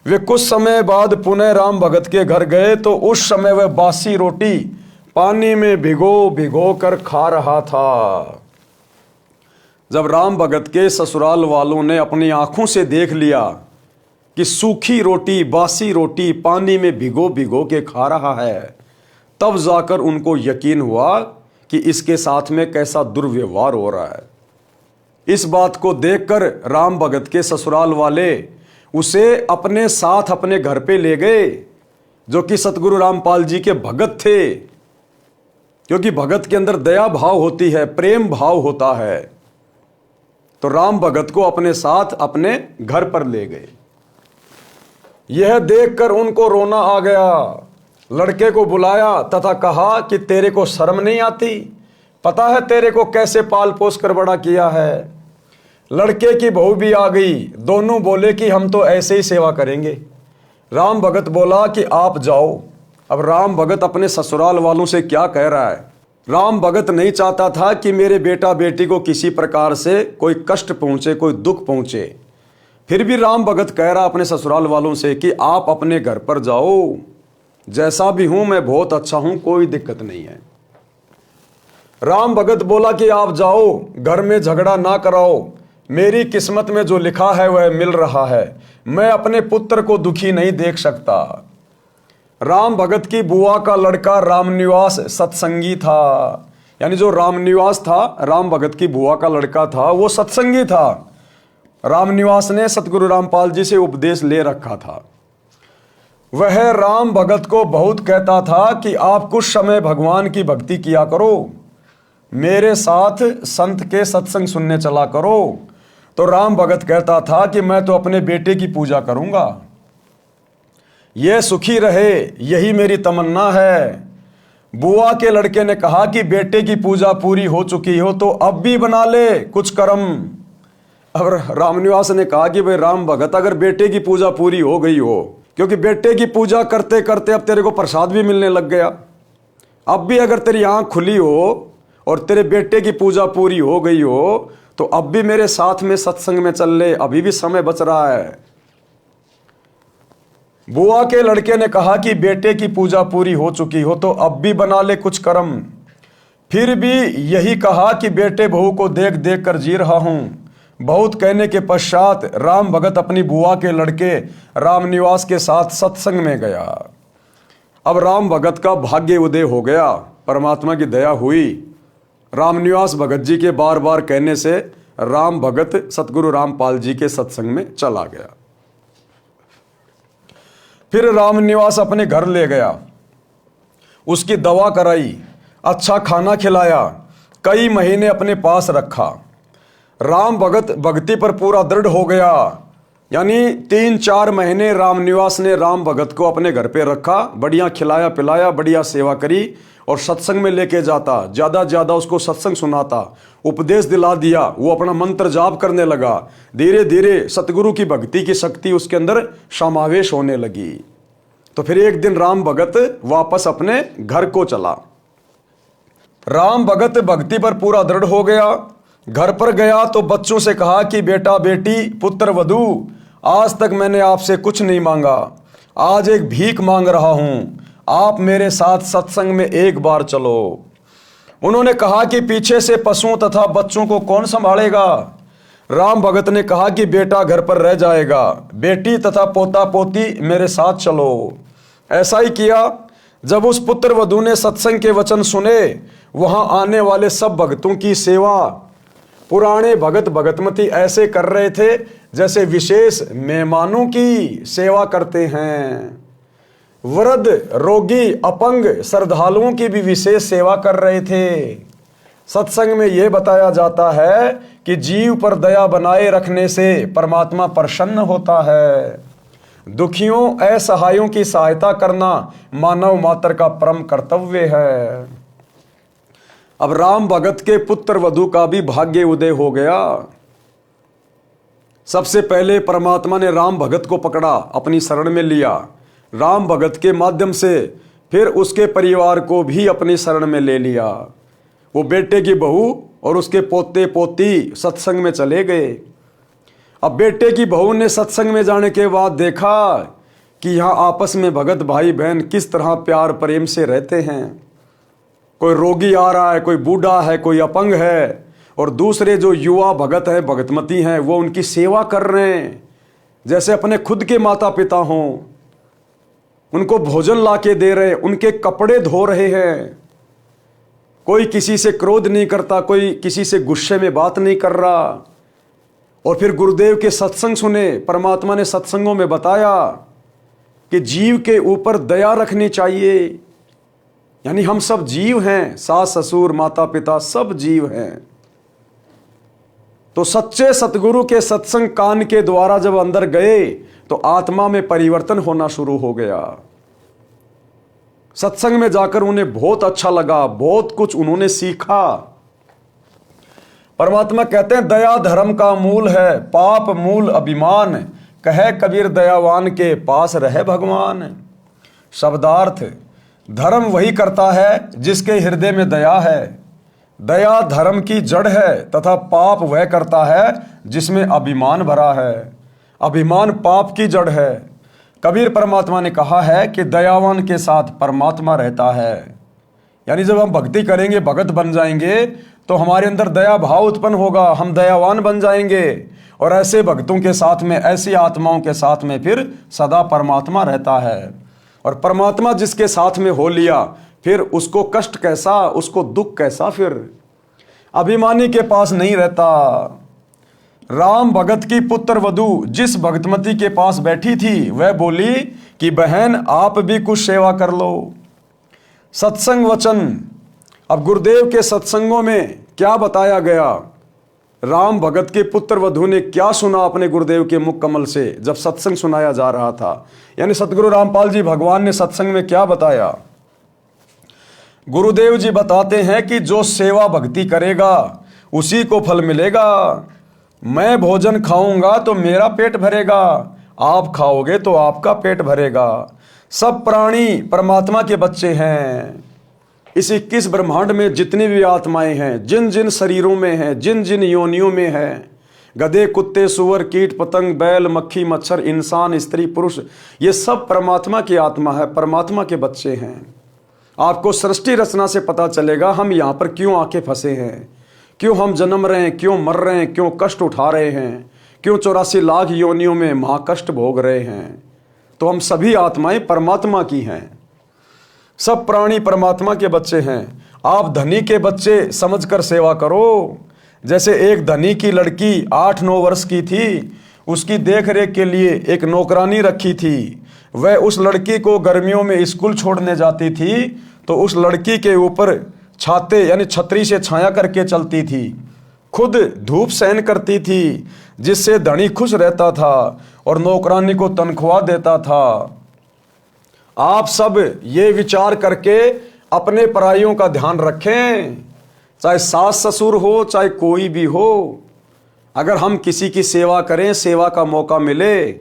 वे कुछ समय बाद पुनः राम भगत के घर गए तो उस समय वह बासी रोटी पानी में भिगो भिगो कर खा रहा था। जब राम भगत के ससुराल वालों ने अपनी आंखों से देख लिया कि सूखी रोटी, बासी रोटी पानी में भिगो भिगो के खा रहा है, तब जाकर उनको यकीन हुआ कि इसके साथ में कैसा दुर्व्यवहार हो रहा है। इस बात को देखकर राम भगत के ससुराल वाले उसे अपने साथ अपने घर पे ले गए, जो कि सतगुरु रामपाल जी के भगत थे, क्योंकि भगत के अंदर दया भाव होती है, प्रेम भाव होता है। तो राम भगत को अपने साथ अपने घर पर ले गए। यह देखकर उनको रोना आ गया। लड़के को बुलाया तथा कहा कि तेरे को शर्म नहीं आती? पता है तेरे को कैसे पाल पोस कर बड़ा किया है? लड़के की बहू भी आ गई। दोनों बोले कि हम तो ऐसे ही सेवा करेंगे। राम भगत बोला कि आप जाओ। अब राम भगत अपने ससुराल वालों से क्या कह रहा है? राम भगत नहीं चाहता था कि मेरे बेटा बेटी को किसी प्रकार से कोई कष्ट पहुंचे, कोई दुख पहुंचे। फिर भी राम भगत कह रहा अपने ससुराल वालों से कि आप अपने घर पर जाओ, जैसा भी हूं मैं बहुत अच्छा हूं, कोई दिक्कत नहीं है। राम भगत बोला कि आप जाओ, घर में झगड़ा ना कराओ, मेरी किस्मत में जो लिखा है वह मिल रहा है, मैं अपने पुत्र को दुखी नहीं देख सकता। राम भगत की बुआ का लड़का रामनिवास सत्संगी था, यानी जो रामनिवास था, राम भगत की बुआ का लड़का था, वो सत्संगी था। रामनिवास ने सतगुरु रामपाल जी से उपदेश ले रखा था। वह राम भगत को बहुत कहता था कि आप कुछ समय भगवान की भक्ति किया करो, मेरे साथ संत के सत्संग सुनने चला करो। तो राम भगत कहता था कि मैं तो अपने बेटे की पूजा करूंगा, यह सुखी रहे, यही मेरी तमन्ना है। बुआ के लड़के ने कहा कि बेटे की पूजा पूरी हो चुकी हो तो अब भी बना ले कुछ कर्म। अब रामनिवास ने कहा कि भाई राम भगत, अगर बेटे की पूजा पूरी हो गई हो, क्योंकि बेटे की पूजा करते करते अब तेरे को प्रसाद भी मिलने लग गया, अब भी अगर तेरी आंख खुली हो और तेरे बेटे की पूजा पूरी हो गई हो तो अब भी मेरे साथ में सत्संग में चल ले, अभी भी समय बच रहा है। बुआ के लड़के ने कहा कि बेटे की पूजा पूरी हो चुकी हो तो अब भी बना ले कुछ कर्म। फिर भी यही कहा कि बेटे बहू को देख देख कर जी रहा हूं। बहुत कहने के पश्चात राम भगत अपनी बुआ के लड़के रामनिवास के साथ सत्संग में गया। अब राम भगत का भाग्य उदय हो गया, परमात्मा की दया हुई। रामनिवास भगत जी के बार बार कहने से राम भगत सतगुरु रामपाल जी के सत्संग में चला गया। फिर रामनिवास अपने घर ले गया, उसकी दवा कराई, अच्छा खाना खिलाया, कई महीने अपने पास रखा। राम भगत भक्ति पर पूरा दृढ़ हो गया, यानी 3-4 महीने रामनिवास ने राम भगत को अपने घर पे रखा, बढ़िया खिलाया पिलाया, बढ़िया सेवा करी और सत्संग में लेके जाता, ज़्यादा ज़्यादा उसको सत्संग सुनाता, उपदेश दिला दिया, वो अपना मंत्र जाप करने लगा। धीरे धीरे सतगुरु की भक्ति की शक्ति उसके अंदर समावेश होने लगी। तो फिर एक दिन राम भगत वापस अपने घर को चला। राम भगत भक्ति पर पूरा दृढ़ हो गया। घर पर गया तो बच्चों से कहा कि बेटा बेटी पुत्र वधू, आज तक मैंने आपसे कुछ नहीं मांगा, आज एक भीख मांग रहा हूं, आप मेरे साथ सत्संग में एक बार चलो। उन्होंने कहा कि पीछे से पशुओं तथा बच्चों को कौन संभालेगा? राम भगत ने कहा कि बेटा घर पर रह जाएगा, बेटी तथा पोता पोती मेरे साथ चलो। ऐसा ही किया। जब उस पुत्र वधू ने सत्संग के वचन सुने, वहां आने वाले सब भक्तों की सेवा पुराने भगत भगतमती ऐसे कर रहे थे जैसे विशेष मेहमानों की सेवा करते हैं। वृद्ध, रोगी, अपंग श्रद्धालुओं की भी विशेष सेवा कर रहे थे। सत्संग में यह बताया जाता है कि जीव पर दया बनाए रखने से परमात्मा प्रसन्न होता है। दुखियों, असहायों की सहायता करना मानव मात्र का परम कर्तव्य है। अब राम भगत के पुत्र वधू का भी भाग्य उदय हो गया। सबसे पहले परमात्मा ने राम भगत को पकड़ा, अपनी शरण में लिया। राम भगत के माध्यम से फिर उसके परिवार को भी अपनी शरण में ले लिया। वो बेटे की बहू और उसके पोते पोती सत्संग में चले गए। अब बेटे की बहू ने सत्संग में जाने के बाद देखा कि यहाँ आपस में भगत भाई बहन किस तरह प्यार प्रेम से रहते हैं। कोई रोगी आ रहा है, कोई बूढ़ा है, कोई अपंग है, और दूसरे जो युवा भगत हैं, भगतमती हैं, वो उनकी सेवा कर रहे हैं जैसे अपने खुद के माता पिता हों। उनको भोजन ला के दे रहे, उनके कपड़े धो रहे हैं। कोई किसी से क्रोध नहीं करता, कोई किसी से गुस्से में बात नहीं कर रहा। और फिर गुरुदेव के सत्संग सुने। परमात्मा ने सत्संगों में बताया कि जीव के ऊपर दया रखनी चाहिए, यानी हम सब जीव हैं, सास ससुर माता पिता सब जीव हैं। तो सच्चे सतगुरु के सत्संग कान के द्वारा जब अंदर गए तो आत्मा में परिवर्तन होना शुरू हो गया। सत्संग में जाकर उन्हें बहुत अच्छा लगा, बहुत कुछ उन्होंने सीखा। परमात्मा कहते हैं दया धर्म का मूल है, पाप मूल अभिमान, कहे कबीर दयावान के पास रहे भगवान। शब्दार्थ, धर्म वही करता है जिसके हृदय में दया है, दया धर्म की जड़ है, तथा पाप वह करता है जिसमें अभिमान भरा है, अभिमान पाप की जड़ है। कबीर परमात्मा ने कहा है कि दयावान के साथ परमात्मा रहता है। यानी जब हम भक्ति करेंगे, भगत बन जाएंगे, तो हमारे अंदर दया भाव उत्पन्न होगा, हम दयावान बन जाएंगे, और ऐसे भक्तों के साथ में, ऐसी आत्माओं के साथ में फिर सदा परमात्मा रहता है। और परमात्मा जिसके साथ में हो लिया, फिर उसको कष्ट कैसा, उसको दुख कैसा, फिर अभिमानी के पास नहीं रहता। राम भगत की पुत्र वधू जिस भगतमती के पास बैठी थी, वह बोली कि बहन आप भी कुछ सेवा कर लो। सत्संग वचन, अब गुरुदेव के सत्संगों में क्या बताया गया, राम भगत के पुत्र वधू ने क्या सुना अपने गुरुदेव के मुख कमल से जब सत्संग सुनाया जा रहा था। यानी सतगुरु रामपाल जी भगवान ने सत्संग में क्या बताया। गुरुदेव जी बताते हैं कि जो सेवा भक्ति करेगा उसी को फल मिलेगा। मैं भोजन खाऊंगा तो मेरा पेट भरेगा, आप खाओगे तो आपका पेट भरेगा। सब प्राणी परमात्मा के बच्चे हैं। इस 21 ब्रह्मांड में जितनी भी आत्माएं हैं, जिन जिन शरीरों में हैं, जिन जिन योनियों में हैं, गधे, कुत्ते, सुअर, कीट, पतंग, बैल, मक्खी, मच्छर, इंसान, स्त्री, पुरुष, ये सब परमात्मा की आत्मा है, परमात्मा के बच्चे हैं। आपको सृष्टि रचना से पता चलेगा हम यहाँ पर क्यों आके फंसे हैं, क्यों हम जन्म रहे हैं, क्यों मर रहे हैं, क्यों कष्ट उठा रहे हैं, क्यों 84 लाख योनियों में महाकष्ट भोग रहे हैं। तो हम सभी आत्माएं परमात्मा की हैं। सब प्राणी परमात्मा के बच्चे हैं। आप धनी के बच्चे समझकर सेवा करो। जैसे एक धनी की लड़की 8-9 वर्ष की थी, उसकी देखरेख के लिए एक नौकरानी रखी थी। वह उस लड़की को गर्मियों में स्कूल छोड़ने जाती थी, तो उस लड़की के ऊपर छाते यानी छतरी से छाया करके चलती थी, खुद धूप सहन करती थी, जिससे धनी खुश रहता था और नौकरानी को तनख्वाह देता था। आप सब ये विचार करके अपने पराइयों का ध्यान रखें, चाहे सास ससुर हो, चाहे कोई भी हो। अगर हम किसी की सेवा करें, सेवा का मौका मिले,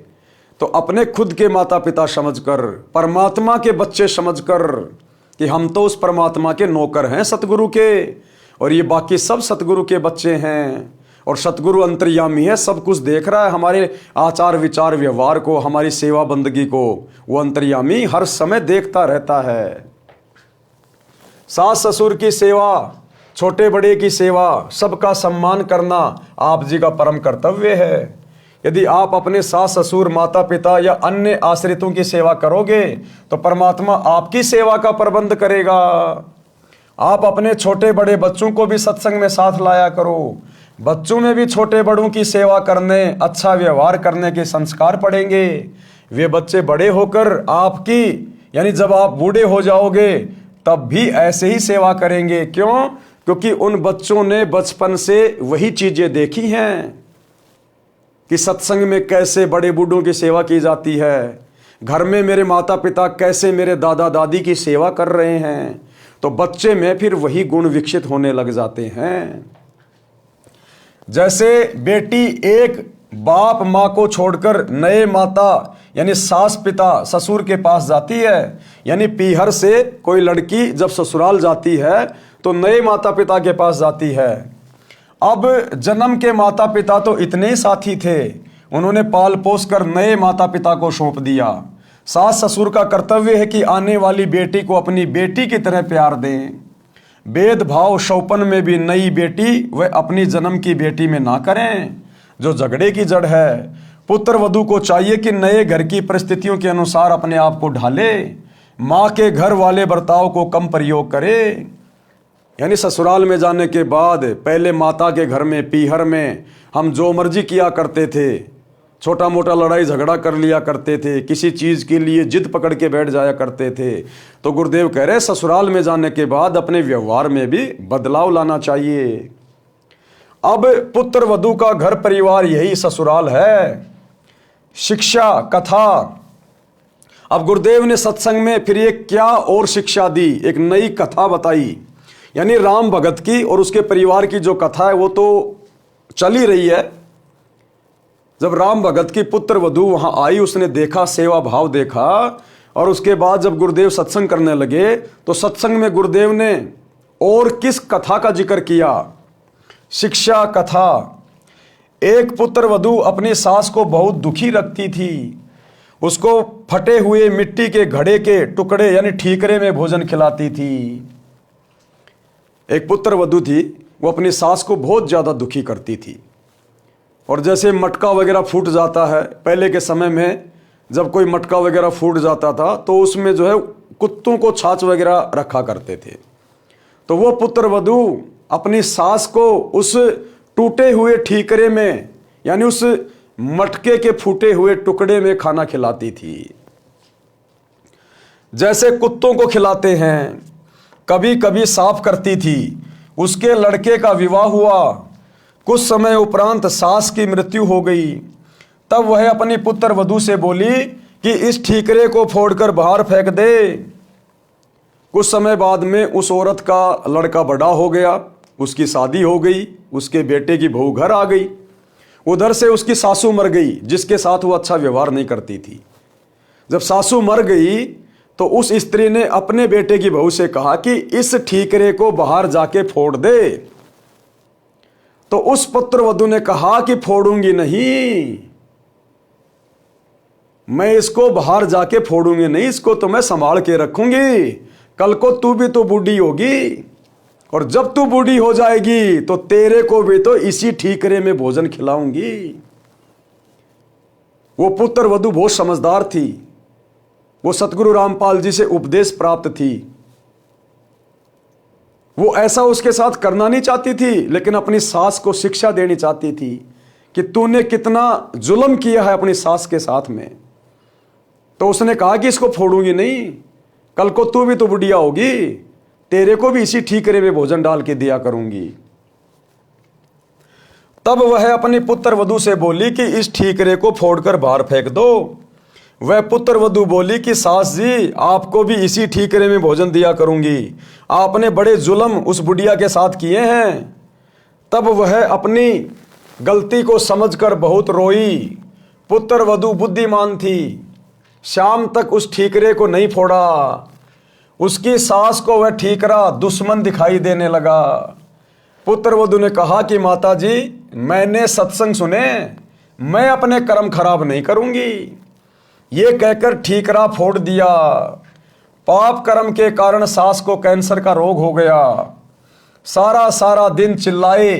तो अपने खुद के माता पिता समझकर, परमात्मा के बच्चे समझकर कि हम तो उस परमात्मा के नौकर हैं सतगुरु के, और ये बाकी सब सतगुरु के बच्चे हैं। और सतगुरु अंतर्यामी है, सब कुछ देख रहा है, हमारे आचार विचार व्यवहार को, हमारी सेवा बंदगी को वो अंतर्यामी हर समय देखता रहता है। सास ससुर की सेवा, छोटे बड़े की सेवा, सबका सम्मान करना आप जी का परम कर्तव्य है। यदि आप अपने सास ससुर, माता पिता या अन्य आश्रितों की सेवा करोगे, तो परमात्मा आपकी सेवा का प्रबंध करेगा। आप अपने छोटे बड़े बच्चों को भी सत्संग में साथ लाया करो। बच्चों में भी छोटे बड़ों की सेवा करने, अच्छा व्यवहार करने के संस्कार पड़ेंगे। वे बच्चे बड़े होकर आपकी, यानी जब आप बूढ़े हो जाओगे तब भी ऐसे ही सेवा करेंगे। क्यों? क्योंकि उन बच्चों ने बचपन से वही चीजें देखी हैं कि सत्संग में कैसे बड़े बूढ़ों की सेवा की जाती है, घर में मेरे माता पिता कैसे मेरे दादा दादी की सेवा कर रहे हैं, तो बच्चे में फिर वही गुण विकसित होने लग जाते हैं। जैसे बेटी एक बाप माँ को छोड़कर नए माता यानी सास पिता ससुर के पास जाती है, यानी पीहर से कोई लड़की जब ससुराल जाती है तो नए माता पिता के पास जाती है। अब जन्म के माता पिता तो इतने ही साथी थे, उन्होंने पाल पोस कर नए माता पिता को सौंप दिया। सास ससुर का कर्तव्य है कि आने वाली बेटी को अपनी बेटी की तरह प्यार दें। भेदभाव शौपन में भी नई बेटी वह अपनी जन्म की बेटी में ना करें, जो झगड़े की जड़ है। पुत्र वधू को चाहिए कि नए घर की परिस्थितियों के अनुसार अपने आप को ढाले, माँ के घर वाले बर्ताव को कम प्रयोग करे। यानी ससुराल में जाने के बाद पहले माता के घर में पीहर में हम जो मर्जी किया करते थे, छोटा मोटा लड़ाई झगड़ा कर लिया करते थे, किसी चीज़ के लिए जिद पकड़ के बैठ जाया करते थे। तो गुरुदेव कह रहे ससुराल में जाने के बाद अपने व्यवहार में भी बदलाव लाना चाहिए। अब पुत्र वधू का घर परिवार यही ससुराल है। शिक्षा कथा, अब गुरुदेव ने सत्संग में फिर ये क्या और शिक्षा दी, एक नई कथा बताई यानी राम भगत की और उसके परिवार की जो कथा है वो तो चल ही रही है। जब राम भगत की पुत्र वधू वहां आई, उसने देखा, सेवा भाव देखा, और उसके बाद जब गुरुदेव सत्संग करने लगे तो सत्संग में गुरुदेव ने और किस कथा का जिक्र किया? शिक्षा कथा। एक पुत्र वधू अपनी सास को बहुत दुखी रखती थी। उसको फटे हुए मिट्टी के घड़े के टुकड़े यानी ठीकरे में भोजन खिलाती थी। एक पुत्र वधू थी, वो अपनी सास को बहुत ज़्यादा दुखी करती थी। और जैसे मटका वगैरह फूट जाता है, पहले के समय में जब कोई मटका वगैरह फूट जाता था तो उसमें जो है कुत्तों को छाछ वगैरह रखा करते थे। तो वो पुत्र वधू अपनी सास को उस टूटे हुए ठीकरे में यानी उस मटके के फूटे हुए टुकड़े में खाना खिलाती थी, जैसे कुत्तों को खिलाते हैं। कभी कभी साफ करती थी। उसके लड़के का विवाह हुआ। कुछ समय उपरांत सास की मृत्यु हो गई। तब वह अपनी पुत्र वधू से बोली कि इस ठीकरे को फोड़कर बाहर फेंक दे। कुछ समय बाद में उस औरत का लड़का बड़ा हो गया, उसकी शादी हो गई, उसके बेटे की बहू घर आ गई। उधर से उसकी सासू मर गई, जिसके साथ वो अच्छा व्यवहार नहीं करती थी। जब सासू मर गई तो उस स्त्री ने अपने बेटे की बहू से कहा कि इस ठीकरे को बाहर जाके फोड़ दे। तो उस पुत्र वधू ने कहा कि फोड़ूंगी नहीं, मैं इसको बाहर जाके फोड़ूंगी नहीं, इसको तो मैं संभाल के रखूंगी। कल को तू भी तो बूढ़ी होगी, और जब तू बूढ़ी हो जाएगी तो तेरे को भी तो इसी ठीकरे में भोजन खिलाऊंगी। वो पुत्र वधू बहुत समझदार थी। वो सतगुरु रामपाल जी से उपदेश प्राप्त थी। वो ऐसा उसके साथ करना नहीं चाहती थी, लेकिन अपनी सास को शिक्षा देनी चाहती थी कि तूने कितना जुल्म किया है अपनी सास के साथ में। तो उसने कहा कि इसको फोड़ूंगी नहीं, कल को तू भी तो बुढ़िया होगी, तेरे को भी इसी ठीकरे में भोजन डाल के दिया करूंगी। तब वह अपनी पुत्र वधू से बोली कि इस ठीकरे को फोड़कर बाहर फेंक दो। वह पुत्र वधू बोली कि सास जी, आपको भी इसी ठीकरे में भोजन दिया करूंगी, आपने बड़े जुल्म उस बुढ़िया के साथ किए हैं। तब वह अपनी गलती को समझकर बहुत रोई। पुत्र वधू बुद्धिमान थी, शाम तक उस ठीकरे को नहीं फोड़ा। उसकी सास को वह ठीकरा दुश्मन दिखाई देने लगा। पुत्र वधू ने कहा कि माता जी, मैंने सत्संग सुने, मैं अपने कर्म खराब नहीं करूंगी। ये कहकर ठीकरा फोड़ दिया। पाप कर्म के कारण सास को कैंसर का रोग हो गया। सारा सारा दिन चिल्लाए,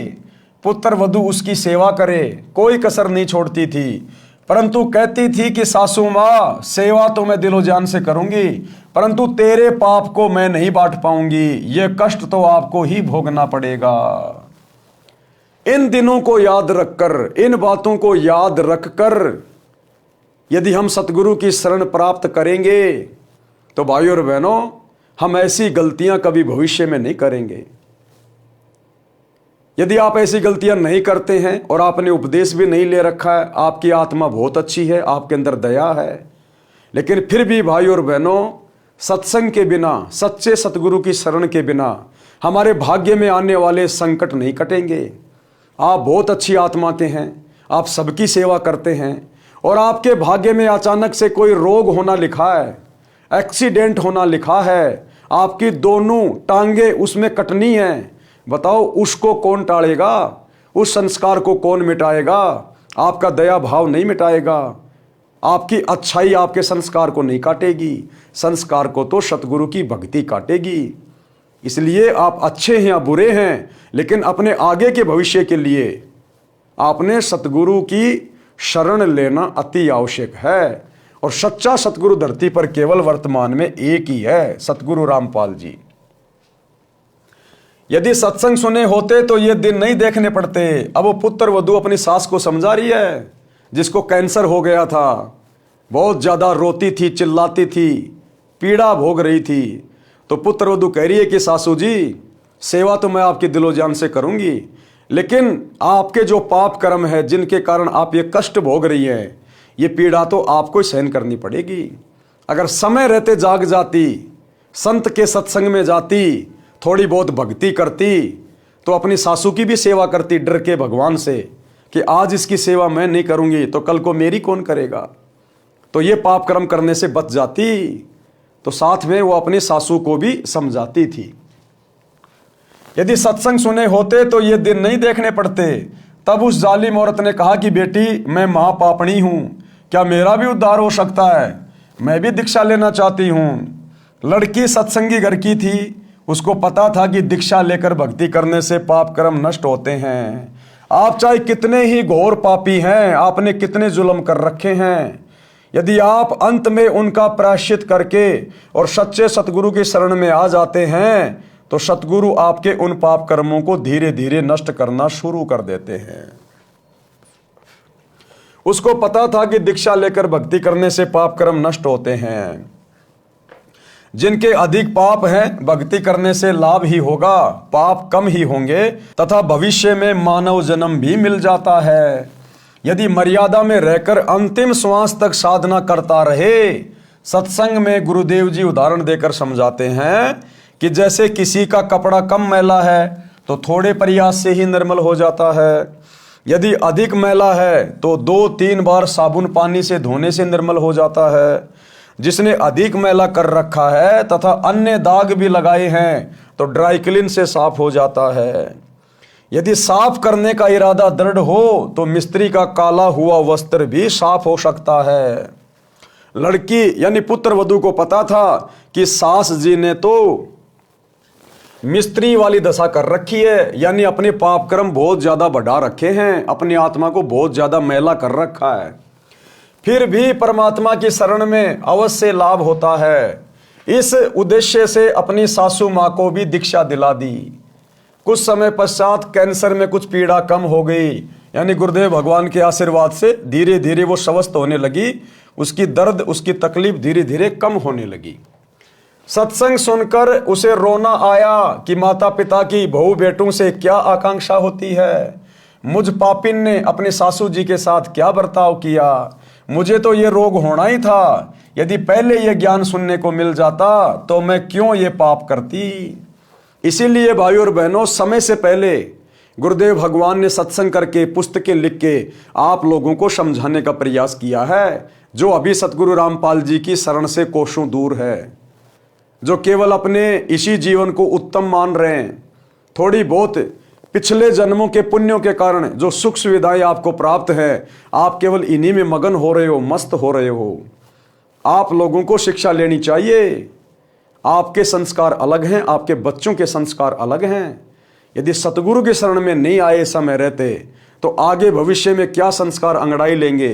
पुत्र वधू उसकी सेवा करे, कोई कसर नहीं छोड़ती थी, परंतु कहती थी कि सासू माँ, सेवा तो मैं दिलो जान से करूंगी, परंतु तेरे पाप को मैं नहीं बांट पाऊंगी, ये कष्ट तो आपको ही भोगना पड़ेगा। इन दिनों को याद रखकर, इन बातों को याद रखकर यदि हम सतगुरु की शरण प्राप्त करेंगे तो भाइयों और बहनों, हम ऐसी गलतियां कभी भविष्य में नहीं करेंगे। यदि आप ऐसी गलतियां नहीं करते हैं और आपने उपदेश भी नहीं ले रखा है, आपकी आत्मा बहुत अच्छी है, आपके अंदर दया है, लेकिन फिर भी भाइयों और बहनों, सत्संग के बिना, सच्चे सतगुरु की शरण के बिना हमारे भाग्य में आने वाले संकट नहीं कटेंगे। आप बहुत अच्छी आत्मा के हैं, आप सबकी सेवा करते हैं, और आपके भाग्य में अचानक से कोई रोग होना लिखा है, एक्सीडेंट होना लिखा है, आपकी दोनों टांगे उसमें कटनी है। बताओ, उसको कौन टालेगा? उस संस्कार को कौन मिटाएगा? आपका दया भाव नहीं मिटाएगा। आपकी अच्छाई आपके संस्कार को नहीं काटेगी, संस्कार को तो सतगुरु की भक्ति काटेगी। इसलिए आप अच्छे हैं या बुरे हैं, लेकिन अपने आगे के भविष्य के लिए आपने सतगुरु की शरण लेना अति आवश्यक है। और सच्चा सतगुरु धरती पर केवल वर्तमान में एक ही है, सतगुरु रामपाल जी। यदि सत्संग सुने होते तो ये दिन नहीं देखने पड़ते। अब वो पुत्र वधू अपनी सास को समझा रही है, जिसको कैंसर हो गया था, बहुत ज्यादा रोती थी, चिल्लाती थी, पीड़ा भोग रही थी। तो पुत्र वधू कह रही है कि सासू जी, सेवा तो मैं आपकी दिलो जान से करूंगी, लेकिन आपके जो पाप कर्म है, जिनके कारण आप ये कष्ट भोग रही हैं, ये पीड़ा तो आपको सहन करनी पड़ेगी। अगर समय रहते जाग जाती, संत के सत्संग में जाती, थोड़ी बहुत भक्ति करती तो अपनी सासू की भी सेवा करती डर के भगवान से कि आज इसकी सेवा मैं नहीं करूंगी तो कल को मेरी कौन करेगा, तो ये पाप कर्म करने से बच जाती। तो साथ में वो अपनी सासू को भी समझाती थी। यदि सत्संग सुने होते तो ये दिन नहीं देखने पड़ते। तब उस जालिम औरत ने कहा कि बेटी, मैं महापापणी हूं, क्या मेरा भी उद्धार हो सकता है? मैं भी दीक्षा लेना चाहती हूं। लड़की सत्संगी घर की थी, उसको पता था कि दीक्षा लेकर भक्ति करने से पाप कर्म नष्ट होते हैं। आप चाहे कितने ही घोर पापी हैं, आपने कितने जुल्म कर रखे हैं, यदि आप अंत में उनका प्रायश्चित करके और सच्चे सतगुरु की शरण में आ जाते हैं तो सतगुरु आपके उन पाप कर्मों को धीरे धीरे नष्ट करना शुरू कर देते हैं। उसको पता था कि दीक्षा लेकर भक्ति करने से पाप कर्म नष्ट होते हैं। जिनके अधिक पाप हैं, भक्ति करने से लाभ ही होगा, पाप कम ही होंगे तथा भविष्य में मानव जन्म भी मिल जाता है। यदि मर्यादा में रहकर अंतिम श्वास तक साधना करता रहे। सत्संग में गुरुदेव जी उदाहरण देकर समझाते हैं कि जैसे किसी का कपड़ा कम मैला है तो थोड़े प्रयास से ही निर्मल हो जाता है, यदि अधिक मैला है तो 2-3 बार साबुन पानी से धोने से निर्मल हो जाता है। जिसने अधिक मैला कर रखा है तथा अन्य दाग भी लगाए हैं तो ड्राई क्लीन से साफ हो जाता है। यदि साफ करने का इरादा दृढ़ हो तो मिस्त्री का काला हुआ वस्त्र भी साफ हो सकता है। लड़की यानी पुत्र वधू को पता था कि सास जी ने तो मिस्त्री वाली दशा कर रखी है, यानी अपने पाप कर्म बहुत ज्यादा बढ़ा रखे हैं, अपनी आत्मा को बहुत ज्यादा मैला कर रखा है। फिर भी परमात्मा की शरण में अवश्य लाभ होता है। इस उद्देश्य से अपनी सासू माँ को भी दीक्षा दिला दी। कुछ समय पश्चात कैंसर में कुछ पीड़ा कम हो गई, यानी गुरुदेव भगवान के आशीर्वाद से धीरे धीरे वो स्वस्थ होने लगी। उसकी दर्द, उसकी तकलीफ धीरे धीरे कम होने लगी। सत्संग सुनकर उसे रोना आया कि माता पिता की बहू बेटों से क्या आकांक्षा होती है। मुझ पापिन ने अपने सासू जी के साथ क्या बर्ताव किया, मुझे तो ये रोग होना ही था। यदि पहले ये ज्ञान सुनने को मिल जाता तो मैं क्यों ये पाप करती। इसीलिए भाइयों और बहनों, समय से पहले गुरुदेव भगवान ने सत्संग करके पुस्तकें लिख के आप लोगों को समझाने का प्रयास किया है, जो अभी सतगुरु रामपाल जी की शरण से कोसों दूर है, जो केवल अपने इसी जीवन को उत्तम मान रहे हैं। थोड़ी बहुत पिछले जन्मों के पुण्यों के कारण जो सुख सुविधाएं आपको प्राप्त है, आप केवल इन्हीं में मगन हो रहे हो, मस्त हो रहे हो। आप लोगों को शिक्षा लेनी चाहिए। आपके संस्कार अलग हैं, आपके बच्चों के संस्कार अलग हैं। यदि सतगुरु की शरण में नहीं आए समय रहते तो आगे भविष्य में क्या संस्कार अंगड़ाई लेंगे,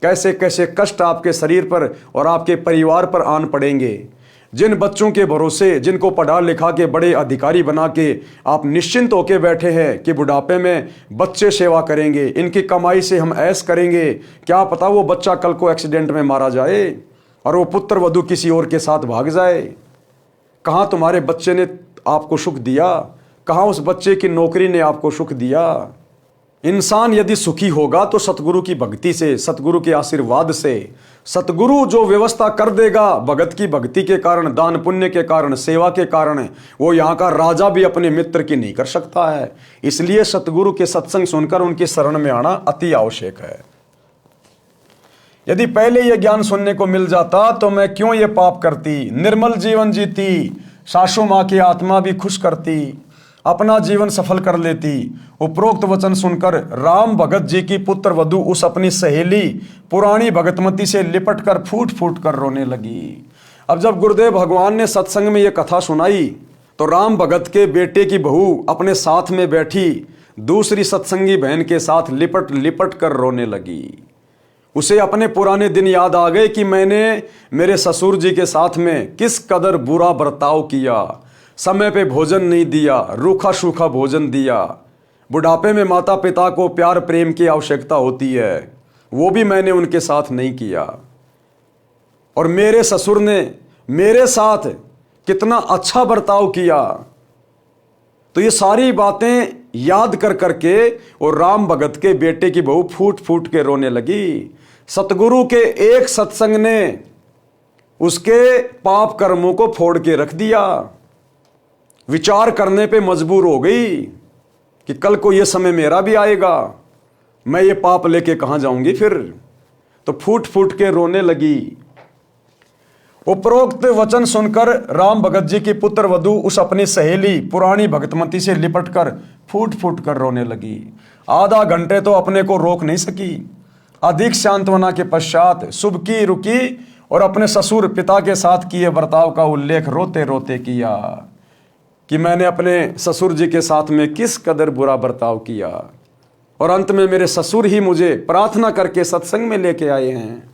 कैसे कैसे कष्ट आपके शरीर पर और आपके परिवार पर आन पड़ेंगे। जिन बच्चों के भरोसे, जिनको पढ़ा लिखा के बड़े अधिकारी बना के आप निश्चिंत होके बैठे हैं कि बुढ़ापे में बच्चे सेवा करेंगे, इनकी कमाई से हम ऐश करेंगे, क्या पता वो बच्चा कल को एक्सीडेंट में मारा जाए और वो पुत्र वधू किसी और के साथ भाग जाए। कहाँ तुम्हारे बच्चे ने आपको सुख दिया, कहाँ उस बच्चे की नौकरी ने आपको सुख दिया। इंसान यदि सुखी होगा तो सतगुरु की भक्ति से, सतगुरु के आशीर्वाद से। सतगुरु जो व्यवस्था कर देगा भगत की भक्ति के कारण, दान पुण्य के कारण, सेवा के कारण, वो यहाँ का राजा भी अपने मित्र की नहीं कर सकता है। इसलिए सतगुरु के सत्संग सुनकर उनकी शरण में आना अति आवश्यक है। यदि पहले यह ज्ञान सुनने को मिल जाता तो मैं क्यों ये पाप करती, निर्मल जीवन जीती, सासू माँ की आत्मा भी खुश करती, अपना जीवन सफल कर लेती। उपरोक्त वचन सुनकर राम भगत जी की पुत्र वधू उस अपनी सहेली पुरानी भगतमती से लिपट कर फूट फूट कर रोने लगी। अब जब गुरुदेव भगवान ने सत्संग में यह कथा सुनाई तो राम भगत के बेटे की बहू अपने साथ में बैठी दूसरी सत्संगी बहन के साथ लिपट लिपट कर रोने लगी। उसे अपने पुराने दिन याद आ गए कि मैंने मेरे ससुर जी के साथ में किस कदर बुरा बर्ताव किया, समय पे भोजन नहीं दिया, रूखा सूखा भोजन दिया। बुढ़ापे में माता पिता को प्यार प्रेम की आवश्यकता होती है, वो भी मैंने उनके साथ नहीं किया। और मेरे ससुर ने मेरे साथ कितना अच्छा बर्ताव किया। तो ये सारी बातें याद कर करके और राम भगत के बेटे की बहू फूट फूट के रोने लगी। सतगुरु के एक सत्संग ने उसके पाप कर्मों को फोड़ के रख दिया। विचार करने पे मजबूर हो गई कि कल को ये समय मेरा भी आएगा, मैं ये पाप लेके कहां जाऊंगी फिर। तो फूट फूट के रोने लगी। उपरोक्त वचन सुनकर राम भगत जी की पुत्र वधू उस अपनी सहेली पुरानी भगतमती से लिपटकर फूट फूट कर रोने लगी। आधा घंटे तो अपने को रोक नहीं सकी। अधिक सांत्वना के पश्चात सुबकी रुकी और अपने ससुर पिता के साथ किए बर्ताव का उल्लेख रोते रोते किया कि मैंने अपने ससुर जी के साथ में किस कदर बुरा बर्ताव किया, और अंत में मेरे ससुर ही मुझे प्रार्थना करके सत्संग में लेके आए हैं।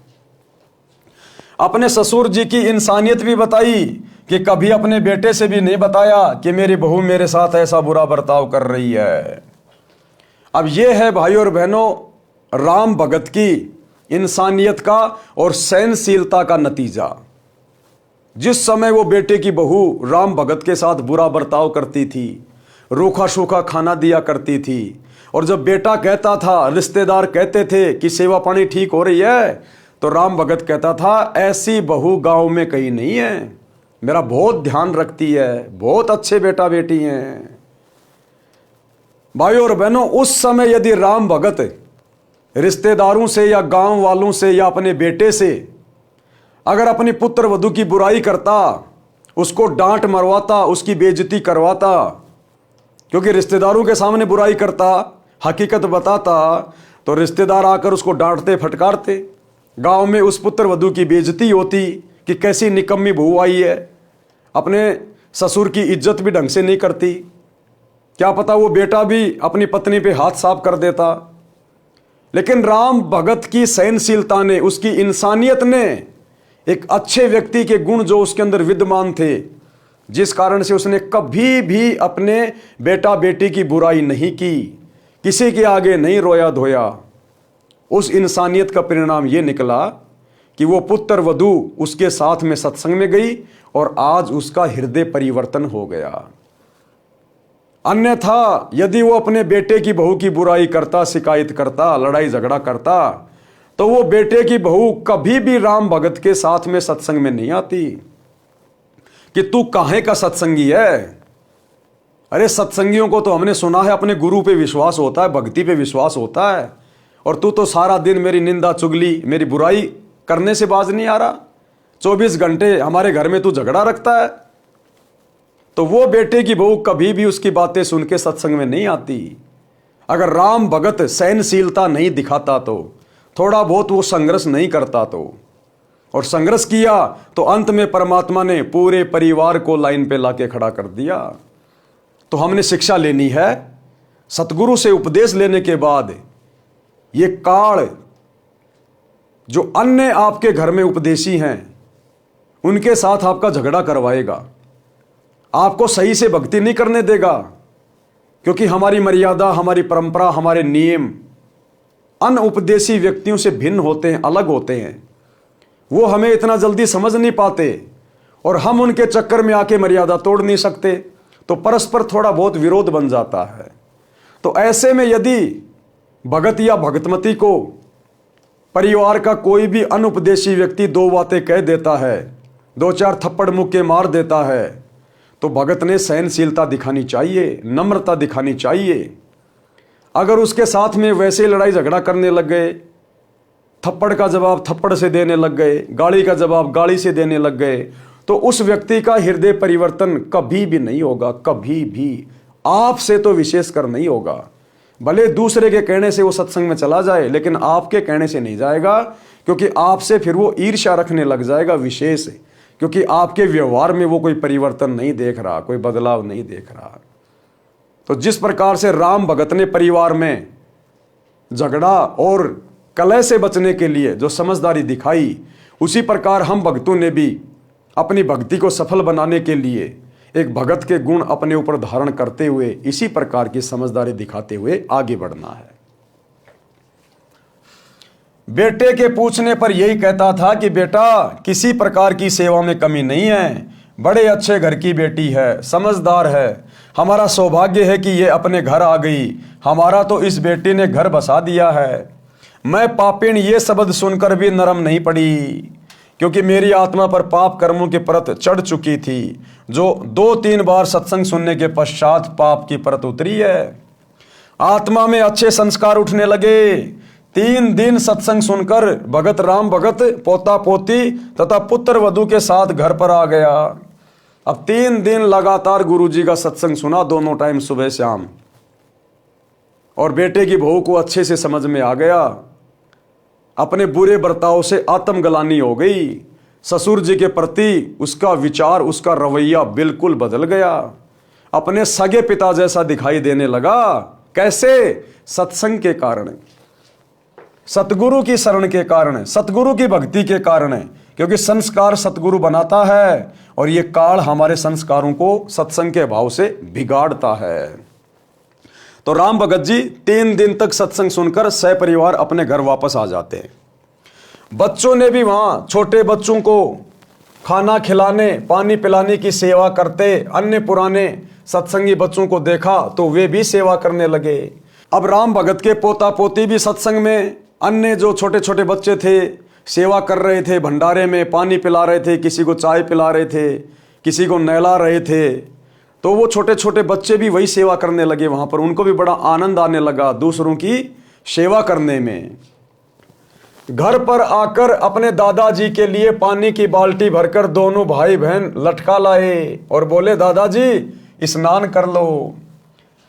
अपने ससुर जी की इंसानियत भी बताई कि कभी अपने बेटे से भी नहीं बताया कि मेरी बहू मेरे साथ ऐसा बुरा बर्ताव कर रही है। अब यह है भाई और बहनों राम भगत की इंसानियत का और सहनशीलता का नतीजा। जिस समय वो बेटे की बहू राम भगत के साथ बुरा बर्ताव करती थी, रूखा सूखा खाना दिया करती थी, और जब बेटा कहता था, रिश्तेदार कहते थे कि सेवा पानी ठीक हो रही है, तो राम भगत कहता था ऐसी बहू गांव में कहीं नहीं है, मेरा बहुत ध्यान रखती है, बहुत अच्छे बेटा बेटी हैं। भाई और बहनों उस समय यदि राम भगत रिश्तेदारों से या गांव वालों से या अपने बेटे से अगर अपनी पुत्र वधू की बुराई करता, उसको डांट मरवाता, उसकी बेइज्जती करवाता, क्योंकि रिश्तेदारों के सामने बुराई करता, हकीकत बताता, तो रिश्तेदार आकर उसको डांटते फटकारते, गांव में उस पुत्र वधू की बेइज्जती होती कि कैसी निकम्मी बहू आई है, अपने ससुर की इज्जत भी ढंग से नहीं करती। क्या पता वो बेटा भी अपनी पत्नी पे हाथ साफ कर देता। लेकिन राम भगत की सहनशीलता ने, उसकी इंसानियत ने, एक अच्छे व्यक्ति के गुण जो उसके अंदर विद्यमान थे, जिस कारण से उसने कभी भी अपने बेटा बेटी की बुराई नहीं की, किसी के आगे नहीं रोया धोया, उस इंसानियत का परिणाम यह निकला कि वो पुत्र वधू उसके साथ में सत्संग में गई और आज उसका हृदय परिवर्तन हो गया। अन्यथा यदि वो अपने बेटे की बहू की बुराई करता, शिकायत करता, लड़ाई झगड़ा करता, तो वो बेटे की बहू कभी भी राम भगत के साथ में सत्संग में नहीं आती कि तू काहे का सत्संगी है। अरे सत्संगियों को तो हमने सुना है अपने गुरु पे विश्वास होता है, भक्ति पे विश्वास होता है, और तू तो सारा दिन मेरी निंदा चुगली, मेरी बुराई करने से बाज नहीं आ रहा। 24 घंटे हमारे घर में तू झगड़ा रखता है। तो वो बेटे की बहू कभी भी उसकी बातें सुन के सत्संग में नहीं आती। अगर राम भगत सहनशीलता नहीं दिखाता, तो थोड़ा बहुत वो संघर्ष नहीं करता, तो और संघर्ष किया तो अंत में परमात्मा ने पूरे परिवार को लाइन पे लाके खड़ा कर दिया। तो हमने शिक्षा लेनी है सतगुरु से, उपदेश लेने के बाद ये काल जो अन्य आपके घर में उपदेशी हैं उनके साथ आपका झगड़ा करवाएगा, आपको सही से भक्ति नहीं करने देगा, क्योंकि हमारी मर्यादा, हमारी परंपरा, हमारे नियम अन्य उपदेशी व्यक्तियों से भिन्न होते हैं, अलग होते हैं। वो हमें इतना जल्दी समझ नहीं पाते और हम उनके चक्कर में आके मर्यादा तोड़ नहीं सकते, तो परस्पर थोड़ा बहुत विरोध बन जाता है। तो ऐसे में यदि भगत या भगतमती को परिवार का कोई भी अनुपदेशी व्यक्ति दो बातें कह देता है, दो चार थप्पड़ मुक्के मार देता है, तो भगत ने सहनशीलता दिखानी चाहिए, नम्रता दिखानी चाहिए। अगर उसके साथ में वैसे लड़ाई झगड़ा करने लग गए, थप्पड़ का जवाब थप्पड़ से देने लग गए, गाली का जवाब गाली से देने लग गए, तो उस व्यक्ति का हृदय परिवर्तन कभी भी नहीं होगा, कभी भी, आपसे तो विशेषकर नहीं होगा। भले दूसरे के कहने से वो सत्संग में चला जाए, लेकिन आपके कहने से नहीं जाएगा, क्योंकि आपसे फिर वो ईर्ष्या रखने लग जाएगा विशेष, क्योंकि आपके व्यवहार में वो कोई परिवर्तन नहीं देख रहा, कोई बदलाव नहीं देख रहा। तो जिस प्रकार से राम भगत ने परिवार में झगड़ा और कलह से बचने के लिए जो समझदारी दिखाई, उसी प्रकार हम भक्तों ने भी अपनी भक्ति को सफल बनाने के लिए एक भगत के गुण अपने ऊपर धारण करते हुए इसी प्रकार की समझदारी दिखाते हुए आगे बढ़ना है। बेटे के पूछने पर यही कहता था कि बेटा किसी प्रकार की सेवा में कमी नहीं है, बड़े अच्छे घर की बेटी है, समझदार है, हमारा सौभाग्य है कि ये अपने घर आ गई, हमारा तो इस बेटी ने घर बसा दिया है। मैं पापिन ये शब्द सुनकर भी नरम नहीं पड़ी। क्योंकि मेरी आत्मा पर पाप कर्मों की परत चढ़ चुकी थी, जो 2-3 बार सत्संग सुनने के पश्चात पाप की परत उतरी है। आत्मा में अच्छे संस्कार उठने लगे। 3 दिन सत्संग सुनकर भगत राम भगत पोता पोती तथा पुत्र वधू के साथ घर पर आ गया। अब 3 दिन लगातार गुरुजी का सत्संग सुना, दोनों टाइम सुबह शाम, और बेटे की बहू को अच्छे से समझ में आ गया। अपने बुरे बर्ताव से आत्मग्लानि हो गई। ससुर जी के प्रति उसका विचार, उसका रवैया बिल्कुल बदल गया। अपने सगे पिता जैसा दिखाई देने लगा। कैसे? सत्संग के कारण, सतगुरु की शरण के कारण, सतगुरु की भक्ति के कारण। क्योंकि संस्कार सतगुरु बनाता है और ये काल हमारे संस्कारों को सत्संग के भाव से बिगाड़ता है। तो राम भगत जी 3 दिन तक सत्संग सुनकर सपरिवार अपने घर वापस आ जाते हैं। बच्चों ने भी वहां छोटे बच्चों को खाना खिलाने, पानी पिलाने की सेवा करते। अन्य पुराने सत्संगी बच्चों को देखा तो वे भी सेवा करने लगे। अब राम भगत के पोता पोती भी सत्संग में अन्य जो छोटे छोटे बच्चे थे सेवा कर रहे थे। भंडारे में पानी पिला रहे थे, किसी को चाय पिला रहे थे, किसी को नहला रहे थे। तो वो छोटे छोटे बच्चे भी वही सेवा करने लगे वहां पर। उनको भी बड़ा आनंद आने लगा दूसरों की सेवा करने में। घर पर आकर अपने दादाजी के लिए पानी की बाल्टी भरकर दोनों भाई बहन लटका लाए और बोले, दादाजी स्नान कर लो।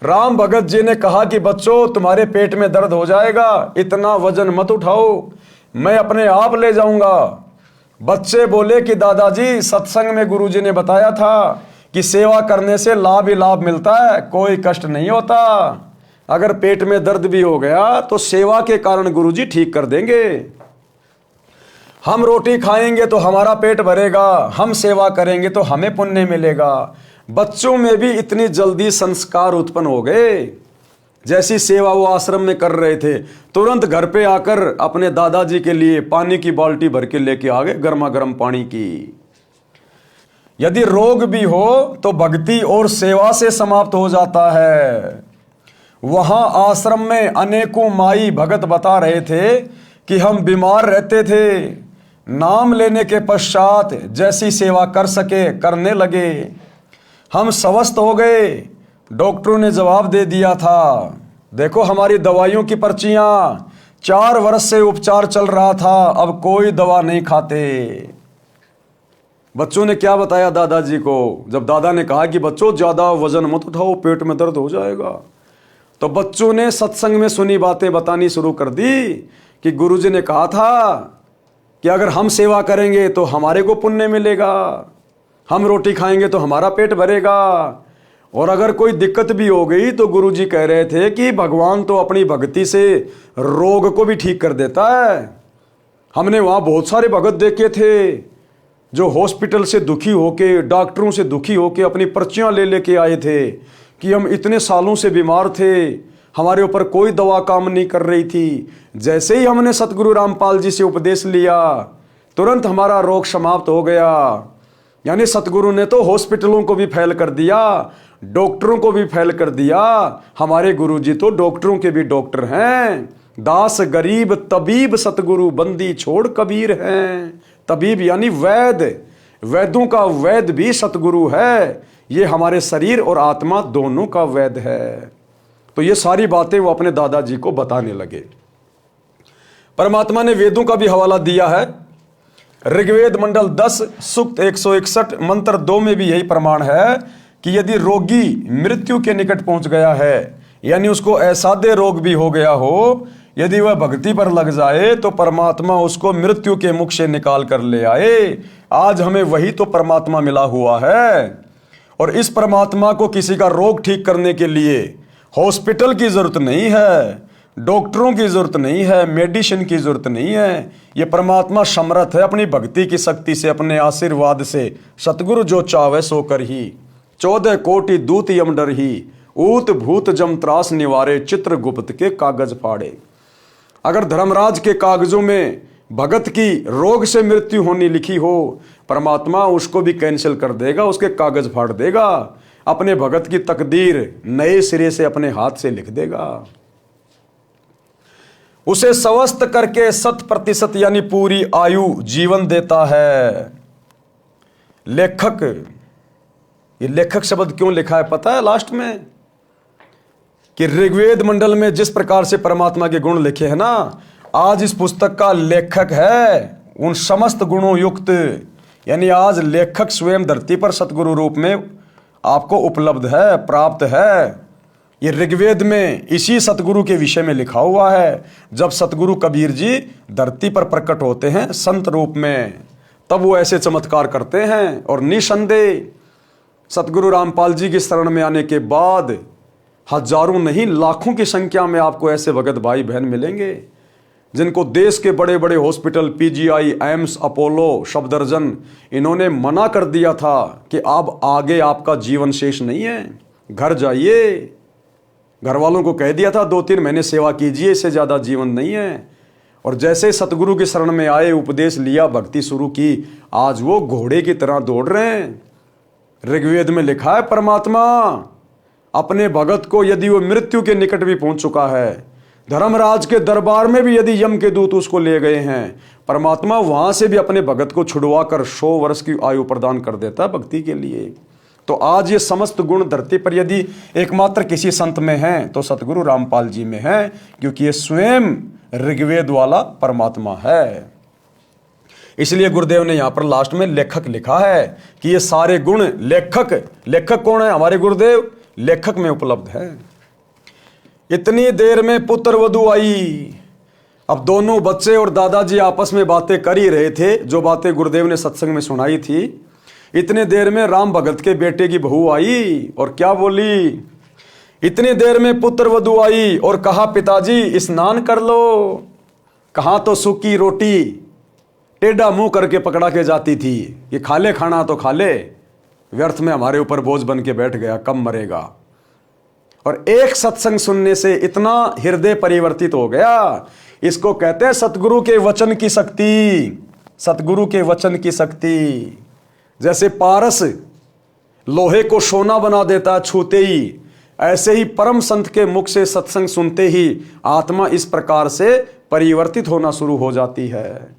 राम भगत जी ने कहा कि बच्चों, तुम्हारे पेट में दर्द हो जाएगा, इतना वजन मत उठाओ, मैं अपने आप ले जाऊंगा। बच्चे बोले कि दादाजी, सत्संग में गुरुजी ने बताया था कि सेवा करने से लाभ ही लाभ मिलता है, कोई कष्ट नहीं होता। अगर पेट में दर्द भी हो गया तो सेवा के कारण गुरुजी ठीक कर देंगे। हम रोटी खाएंगे तो हमारा पेट भरेगा, हम सेवा करेंगे तो हमें पुण्य मिलेगा। बच्चों में भी इतनी जल्दी संस्कार उत्पन्न हो गए। जैसी सेवा वो आश्रम में कर रहे थे, तुरंत घर पे आकर अपने दादाजी के लिए पानी की बाल्टी भर के लेके आ गए, गर्मा गर्म पानी की। यदि रोग भी हो तो भक्ति और सेवा से समाप्त हो जाता है। वहां आश्रम में अनेकों माई भगत बता रहे थे कि हम बीमार रहते थे, नाम लेने के पश्चात जैसी सेवा कर सके करने लगे। हम स्वस्थ हो गए। डॉक्टरों ने जवाब दे दिया था, देखो हमारी दवाइयों की पर्चियां, 4 वर्ष से उपचार चल रहा था, अब कोई दवा नहीं खाते। बच्चों ने क्या बताया दादाजी को? जब दादा ने कहा कि बच्चों ज्यादा वजन मत उठाओ, पेट में दर्द हो जाएगा, तो बच्चों ने सत्संग में सुनी बातें बतानी शुरू कर दी कि गुरुजी ने कहा था कि अगर हम सेवा करेंगे तो हमारे को पुण्य मिलेगा, हम रोटी खाएंगे तो हमारा पेट भरेगा। और अगर कोई दिक्कत भी हो गई तो गुरुजी कह रहे थे कि भगवान तो अपनी भक्ति से रोग को भी ठीक कर देता है। हमने वहां बहुत सारे भगत देखे थे जो हॉस्पिटल से दुखी होके, डॉक्टरों से दुखी होके अपनी पर्चियां ले लेके आए थे कि हम इतने सालों से बीमार थे, हमारे ऊपर कोई दवा काम नहीं कर रही थी। जैसे ही हमने सतगुरु रामपाल जी से उपदेश लिया, तुरंत हमारा रोग समाप्त हो गया। यानी सतगुरु ने तो हॉस्पिटलों को भी फैल कर दिया, डॉक्टरों को भी फैल कर दिया। हमारे गुरुजी तो डॉक्टरों के भी डॉक्टर हैं। दास गरीब तबीब सतगुरु बंदी छोड़ कबीर हैं। तबीब यानी वैद्य, वैद्यों का वैद्य भी सतगुरु है। ये हमारे शरीर और आत्मा दोनों का वैद्य है। तो ये सारी बातें वो अपने दादाजी को बताने लगे। परमात्मा ने वेदों का भी हवाला दिया है। ऋग्वेद मंडल 10 सूक्त 161 मंत्र 2 में भी यही प्रमाण है कि यदि रोगी मृत्यु के निकट पहुंच गया है, यानी उसको असाध्य रोग भी हो गया हो, यदि वह भक्ति पर लग जाए तो परमात्मा उसको मृत्यु के मुख से निकाल कर ले आए। आज हमें वही तो परमात्मा मिला हुआ है। और इस परमात्मा को किसी का रोग ठीक करने के लिए हॉस्पिटल की जरूरत नहीं है, डॉक्टरों की जरूरत नहीं है, मेडिसिन की जरूरत नहीं है। ये परमात्मा समर्थ है अपनी भक्ति की शक्ति से, अपने आशीर्वाद से। सतगुरु जो चावे सो कर ही, 14 कोटि दूत यम डर ही, ऊत भूत जम त्रास निवारे, चित्रगुप्त के कागज फाड़े। अगर धर्मराज के कागजों में भगत की रोग से मृत्यु होनी लिखी हो, परमात्मा उसको भी कैंसिल कर देगा, उसके कागज फाड़ देगा, अपने भगत की तकदीर नए सिरे से अपने हाथ से लिख देगा। उसे स्वस्थ करके 100% यानी पूरी आयु जीवन देता है। लेखक, ये लेखक शब्द क्यों लिखा है पता है लास्ट में? कि ऋग्वेद मंडल में जिस प्रकार से परमात्मा के गुण लिखे हैं ना, आज इस पुस्तक का लेखक है उन समस्त गुणों युक्त। यानी आज लेखक स्वयं धरती पर सतगुरु रूप में आपको उपलब्ध है, प्राप्त है। ये ऋग्वेद में इसी सतगुरु के विषय में लिखा हुआ है। जब सतगुरु कबीर जी धरती पर प्रकट होते हैं संत रूप में, तब वो ऐसे चमत्कार करते हैं। और निसंदेह सतगुरु रामपाल जी की शरण में आने के बाद हजारों नहीं लाखों की संख्या में आपको ऐसे भगत भाई बहन मिलेंगे जिनको देश के बड़े बड़े hospital, PGI, AIIMS, Apollo, Safdarjung, इन्होंने मना कर दिया था कि अब आगे आपका जीवन शेष नहीं है, घर जाइए। घर वालों को कह दिया था 2-3 महीने सेवा कीजिए, इससे ज़्यादा जीवन नहीं है। और जैसे सतगुरु की शरण में आए, उपदेश लिया, भक्ति शुरू की, आज वो घोड़े की तरह दौड़ रहे हैं। ऋग्वेद में लिखा है परमात्मा अपने भगत को यदि वो मृत्यु के निकट भी पहुंच चुका है, धर्मराज के दरबार में भी यदि यम के दूत उसको ले गए हैं, परमात्मा वहां से भी अपने भगत को छुड़वा कर 100 वर्ष की आयु प्रदान कर देता है भक्ति के लिए। तो आज ये समस्त गुण धरती पर यदि एकमात्र किसी संत में हैं तो सतगुरु रामपाल जी में है, क्योंकि ये स्वयं ऋग्वेद वाला परमात्मा है। इसलिए गुरुदेव ने यहां पर लास्ट में लेखक लिखा है कि ये सारे गुण लेखक कौन है? हमारे गुरुदेव लेखक में उपलब्ध है। इतनी देर में पुत्र वधू आई। अब दोनों बच्चे और दादाजी आपस में बातें कर ही रहे थे, जो बातें गुरुदेव ने सत्संग में सुनाई थी। इतने देर में राम भगत के बेटे की बहू आई और क्या बोली? इतनी देर में पुत्र वधू आई और कहा पिताजी स्नान कर लो। कहाँ तो सूखी रोटी टेढ़ा मुंह करके पकड़ा के जाती थी कि खा ले खाना तो खा ले, व्यर्थ में हमारे ऊपर बोझ बन के बैठ गया, कब मरेगा। और एक सत्संग सुनने से इतना हृदय परिवर्तित हो गया। इसको कहते हैं सतगुरु के वचन की शक्ति। सतगुरु के वचन की शक्ति जैसे पारस लोहे को सोना बना देता है छूते ही, ऐसे ही परम संत के मुख से सत्संग सुनते ही आत्मा इस प्रकार से परिवर्तित होना शुरू हो जाती है।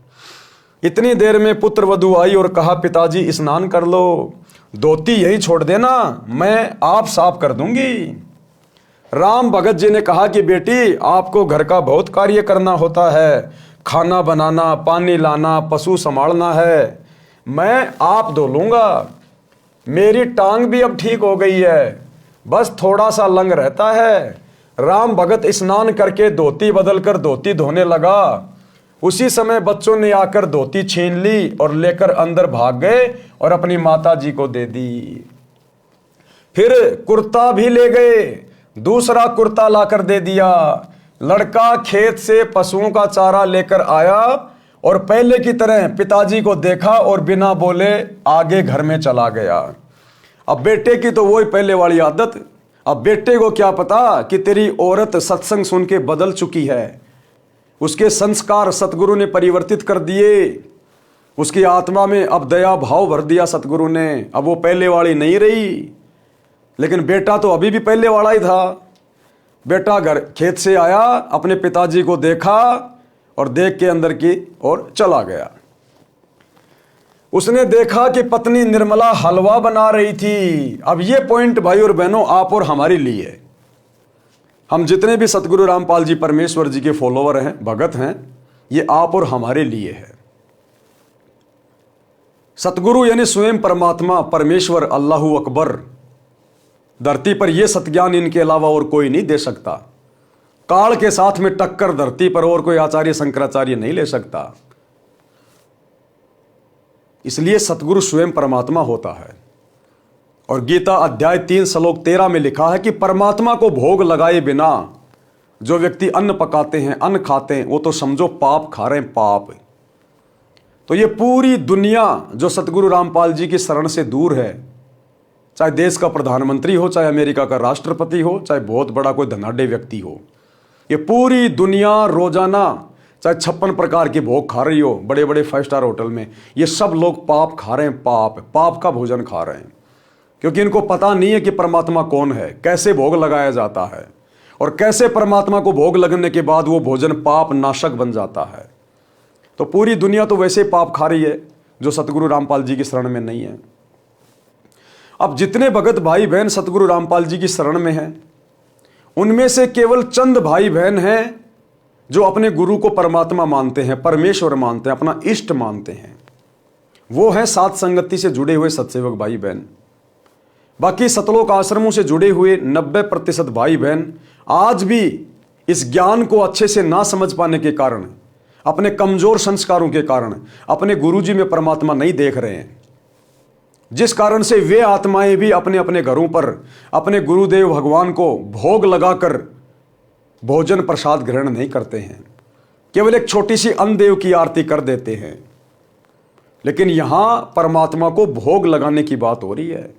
इतनी देर में पुत्र वधू आई और कहा पिताजी स्नान कर लो, धोती यही छोड़ देना, मैं आप साफ कर दूंगी। राम भगत जी ने कहा कि बेटी आपको घर का बहुत कार्य करना होता है, खाना बनाना, पानी लाना, पशु संभालना है, मैं आप धो लूंगा। मेरी टांग भी अब ठीक हो गई है, बस थोड़ा सा लंग रहता है। राम भगत स्नान करके धोती बदलकर धोती धोने लगा। उसी समय बच्चों ने आकर धोती छीन ली और लेकर अंदर भाग गए और अपनी माता जी को दे दी। फिर कुर्ता भी ले गए, दूसरा कुर्ता लाकर दे दिया। लड़का खेत से पशुओं का चारा लेकर आया और पहले की तरह पिताजी को देखा और बिना बोले आगे घर में चला गया। अब बेटे की तो वही पहले वाली आदत। अब बेटे को क्या पता कि तेरी औरत सत्संग सुन के बदल चुकी है। उसके संस्कार सतगुरु ने परिवर्तित कर दिए। उसकी आत्मा में अब दया भाव भर दिया सतगुरु ने। अब वो पहले वाली नहीं रही। लेकिन बेटा तो अभी भी पहले वाला ही था। बेटा घर खेत से आया, अपने पिताजी को देखा और देख के अंदर की ओर चला गया। उसने देखा कि पत्नी निर्मला हलवा बना रही थी। अब ये पॉइंट भाई और बहनों आप और हमारे लिए, हम जितने भी सतगुरु रामपाल जी परमेश्वर जी के फॉलोवर हैं, भगत हैं, ये आप और हमारे लिए है। सतगुरु यानी स्वयं परमात्मा, परमेश्वर, अल्लाहू अकबर, धरती पर यह सतज्ञान इनके अलावा और कोई नहीं दे सकता। काल के साथ में टक्कर धरती पर और कोई आचार्य शंकराचार्य नहीं ले सकता। इसलिए सतगुरु स्वयं परमात्मा होता है। और गीता अध्याय 3 श्लोक 13 में लिखा है कि परमात्मा को भोग लगाए बिना जो व्यक्ति अन्न पकाते हैं, अन्न खाते हैं, वो तो समझो पाप खा रहे हैं, पाप। तो ये पूरी दुनिया जो सतगुरु रामपाल जी की शरण से दूर है, चाहे देश का प्रधानमंत्री हो, चाहे अमेरिका का राष्ट्रपति हो, चाहे बहुत बड़ा कोई धनाढ्य व्यक्ति हो, ये पूरी दुनिया रोजाना चाहे 56 प्रकार के भोग खा रही हो बड़े बड़े 5 स्टार होटल में, ये सब लोग पाप खा रहे हैं, पाप का भोजन खा रहे हैं। क्योंकि इनको पता नहीं है कि परमात्मा कौन है, कैसे भोग लगाया जाता है। और कैसे परमात्मा को भोग लगने के बाद वो भोजन पाप नाशक बन जाता है। तो पूरी दुनिया तो वैसे पाप खा रही है जो सतगुरु रामपाल जी की शरण में नहीं है। अब जितने भगत भाई बहन सतगुरु रामपाल जी की शरण में हैं, उनमें से केवल चंद भाई बहन हैं जो अपने गुरु को परमात्मा मानते हैं, परमेश्वर मानते हैं, अपना इष्ट मानते हैं। वो हैं सात संगति से जुड़े हुए सत्सेवक भाई बहन। बाकी सतलोक आश्रमों से जुड़े हुए 90% भाई बहन आज भी इस ज्ञान को अच्छे से ना समझ पाने के कारण, अपने कमजोर संस्कारों के कारण अपने गुरुजी में परमात्मा नहीं देख रहे हैं, जिस कारण से वे आत्माएं भी अपने अपने घरों पर अपने गुरुदेव भगवान को भोग लगाकर भोजन प्रसाद ग्रहण नहीं करते हैं, केवल एक छोटी सी अन्नदेव की आरती कर देते हैं। लेकिन यहां परमात्मा को भोग लगाने की बात हो रही है।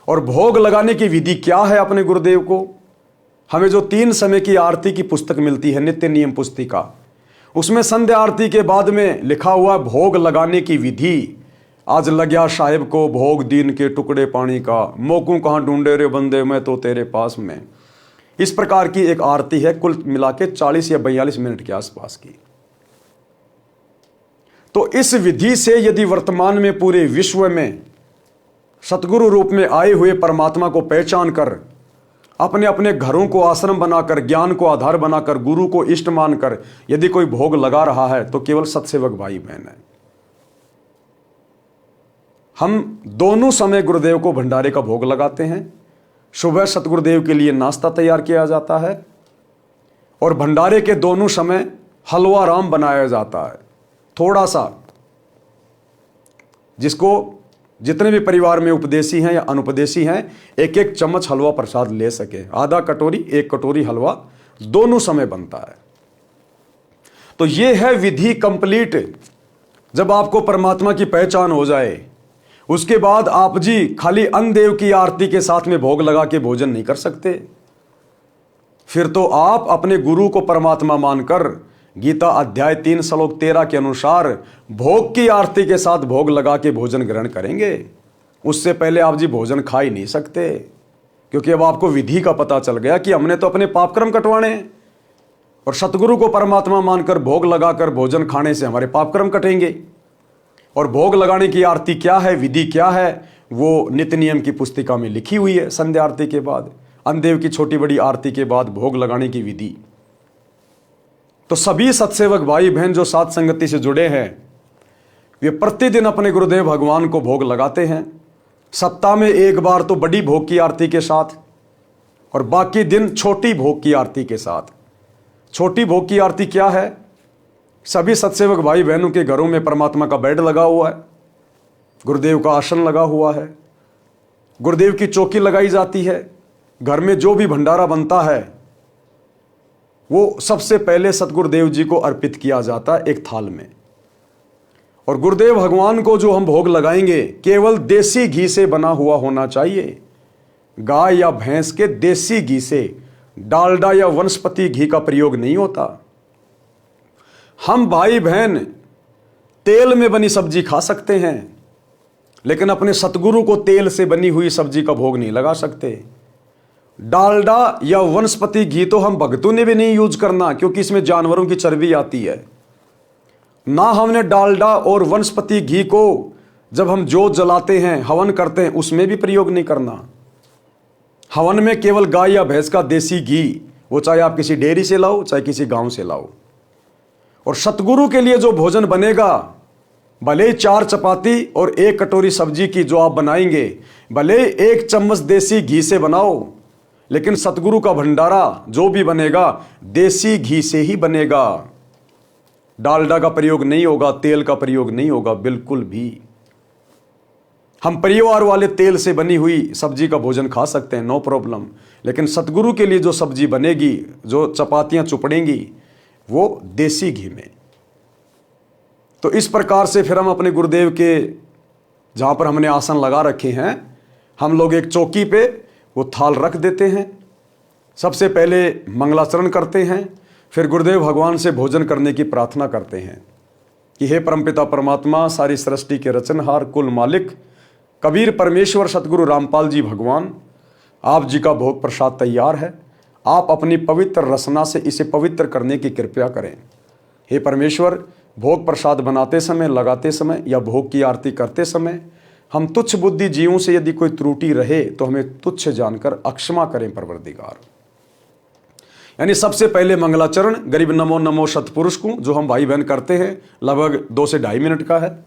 और भोग लगाने की विधि क्या है अपने गुरुदेव को? हमें जो 3 समय की आरती की पुस्तक मिलती है, नित्य नियम पुस्तिका, उसमें संध्या आरती के बाद में लिखा हुआ भोग लगाने की विधि। आज लग्या साहेब को भोग दीन के टुकड़े पानी का, मोकू कहाँ ढूंढे रे बंदे मैं तो तेरे पास में। इस प्रकार की एक आरती है, कुल मिला के 40 या 42 मिनट के आसपास की। तो इस विधि से यदि वर्तमान में पूरे विश्व में सतगुरु रूप में आए हुए परमात्मा को पहचान कर, अपने अपने घरों को आश्रम बनाकर, ज्ञान को आधार बनाकर, गुरु को इष्ट मानकर यदि कोई भोग लगा रहा है तो केवल सत्सेवक भाई बहन है। हम दोनों समय गुरुदेव को भंडारे का भोग लगाते हैं। सुबह सतगुरुदेव के लिए नाश्ता तैयार किया जाता है और भंडारे के दोनों समय हलवा राम बनाया जाता है। थोड़ा सा, जिसको जितने भी परिवार में उपदेशी हैं या अनुपदेशी हैं, एक एक चम्मच हलवा प्रसाद ले सके। आधा कटोरी, 1 कटोरी हलवा दोनों समय बनता है। तो यह है विधि कंप्लीट। जब आपको परमात्मा की पहचान हो जाए, उसके बाद आप जी खाली अन्नदेव की आरती के साथ में भोग लगा के भोजन नहीं कर सकते। फिर तो आप अपने गुरु को परमात्मा मानकर गीता अध्याय 3 श्लोक 13 के अनुसार भोग की आरती के साथ भोग लगा के भोजन ग्रहण करेंगे। उससे पहले आप जी भोजन खा ही नहीं सकते, क्योंकि अब आपको विधि का पता चल गया कि हमने तो अपने पापकर्म कटवाने हैं और सतगुरु को परमात्मा मानकर भोग लगाकर भोजन खाने से हमारे पापकर्म कटेंगे। और भोग लगाने की आरती क्या है, विधि क्या है, वो नित्य नियम की पुस्तिका में लिखी हुई है। संध्या आरती के बाद, अन्नदेव की छोटी बड़ी आरती के बाद भोग लगाने की विधि। तो सभी सत्सेवक भाई बहन जो सात संगति से जुड़े हैं, वे प्रतिदिन अपने गुरुदेव भगवान को भोग लगाते हैं। सप्ताह में 1 बार तो बड़ी भोग की आरती के साथ और बाकी दिन छोटी भोग की आरती के साथ। छोटी भोग की आरती क्या है? सभी सत्सेवक भाई बहनों के घरों में परमात्मा का बेड लगा हुआ है, गुरुदेव का आसन लगा हुआ है, गुरुदेव की चौकी लगाई जाती है। घर में जो भी भंडारा बनता है वो सबसे पहले सतगुरुदेव जी को अर्पित किया जाता है एक थाल में। और गुरुदेव भगवान को जो हम भोग लगाएंगे केवल देसी घी से बना हुआ होना चाहिए। गाय या भैंस के देसी घी से, डालडा या वनस्पति घी का प्रयोग नहीं होता। हम भाई बहन तेल में बनी सब्जी खा सकते हैं, लेकिन अपने सतगुरु को तेल से बनी हुई सब्जी का भोग नहीं लगा सकते। डालडा या वनस्पति घी तो हम भक्तों ने भी नहीं यूज करना, क्योंकि इसमें जानवरों की चर्बी आती है। ना हमने डालडा और वनस्पति घी को जब हम जोत जलाते हैं, हवन करते हैं, उसमें भी प्रयोग नहीं करना। हवन में केवल गाय या भैंस का देसी घी, वो चाहे आप किसी डेयरी से लाओ चाहे किसी गांव से लाओ। और सतगुरु के लिए जो भोजन बनेगा, भले 4 चपाती और 1 कटोरी सब्जी की जो आप बनाएंगे, भले 1 चम्मच देसी घी से बनाओ, लेकिन सतगुरु का भंडारा जो भी बनेगा देसी घी से ही बनेगा। डालडा का प्रयोग नहीं होगा, तेल का प्रयोग नहीं होगा बिल्कुल भी। हम परिवार वाले तेल से बनी हुई सब्जी का भोजन खा सकते हैं, नो प्रॉब्लम, लेकिन सतगुरु के लिए जो सब्जी बनेगी, जो चपातियां चुपड़ेंगी, वो देसी घी में। तो इस प्रकार से फिर हम अपने गुरुदेव के जहां पर हमने आसन लगा रखे हैं, हम लोग एक चौकी पे वो थाल रख देते हैं। सबसे पहले मंगलाचरण करते हैं, फिर गुरुदेव भगवान से भोजन करने की प्रार्थना करते हैं कि हे परमपिता परमात्मा, सारी सृष्टि के रचनहार, कुल मालिक, कबीर परमेश्वर सतगुरु रामपाल जी भगवान, आप जी का भोग प्रसाद तैयार है। आप अपनी पवित्र रसना से इसे पवित्र करने की कृपया करें। हे परमेश्वर, भोग प्रसाद बनाते समय, लगाते समय या भोग की आरती करते समय हम तुच्छ बुद्धि जीवों से यदि कोई त्रुटि रहे तो हमें तुच्छ जानकर अक्षमा करें परवरदिगार। यानी सबसे पहले मंगलाचरण गरीब नमो नमो सतपुरुष को, जो हम भाई बहन करते हैं, लगभग 2 से 2.5 मिनट का है।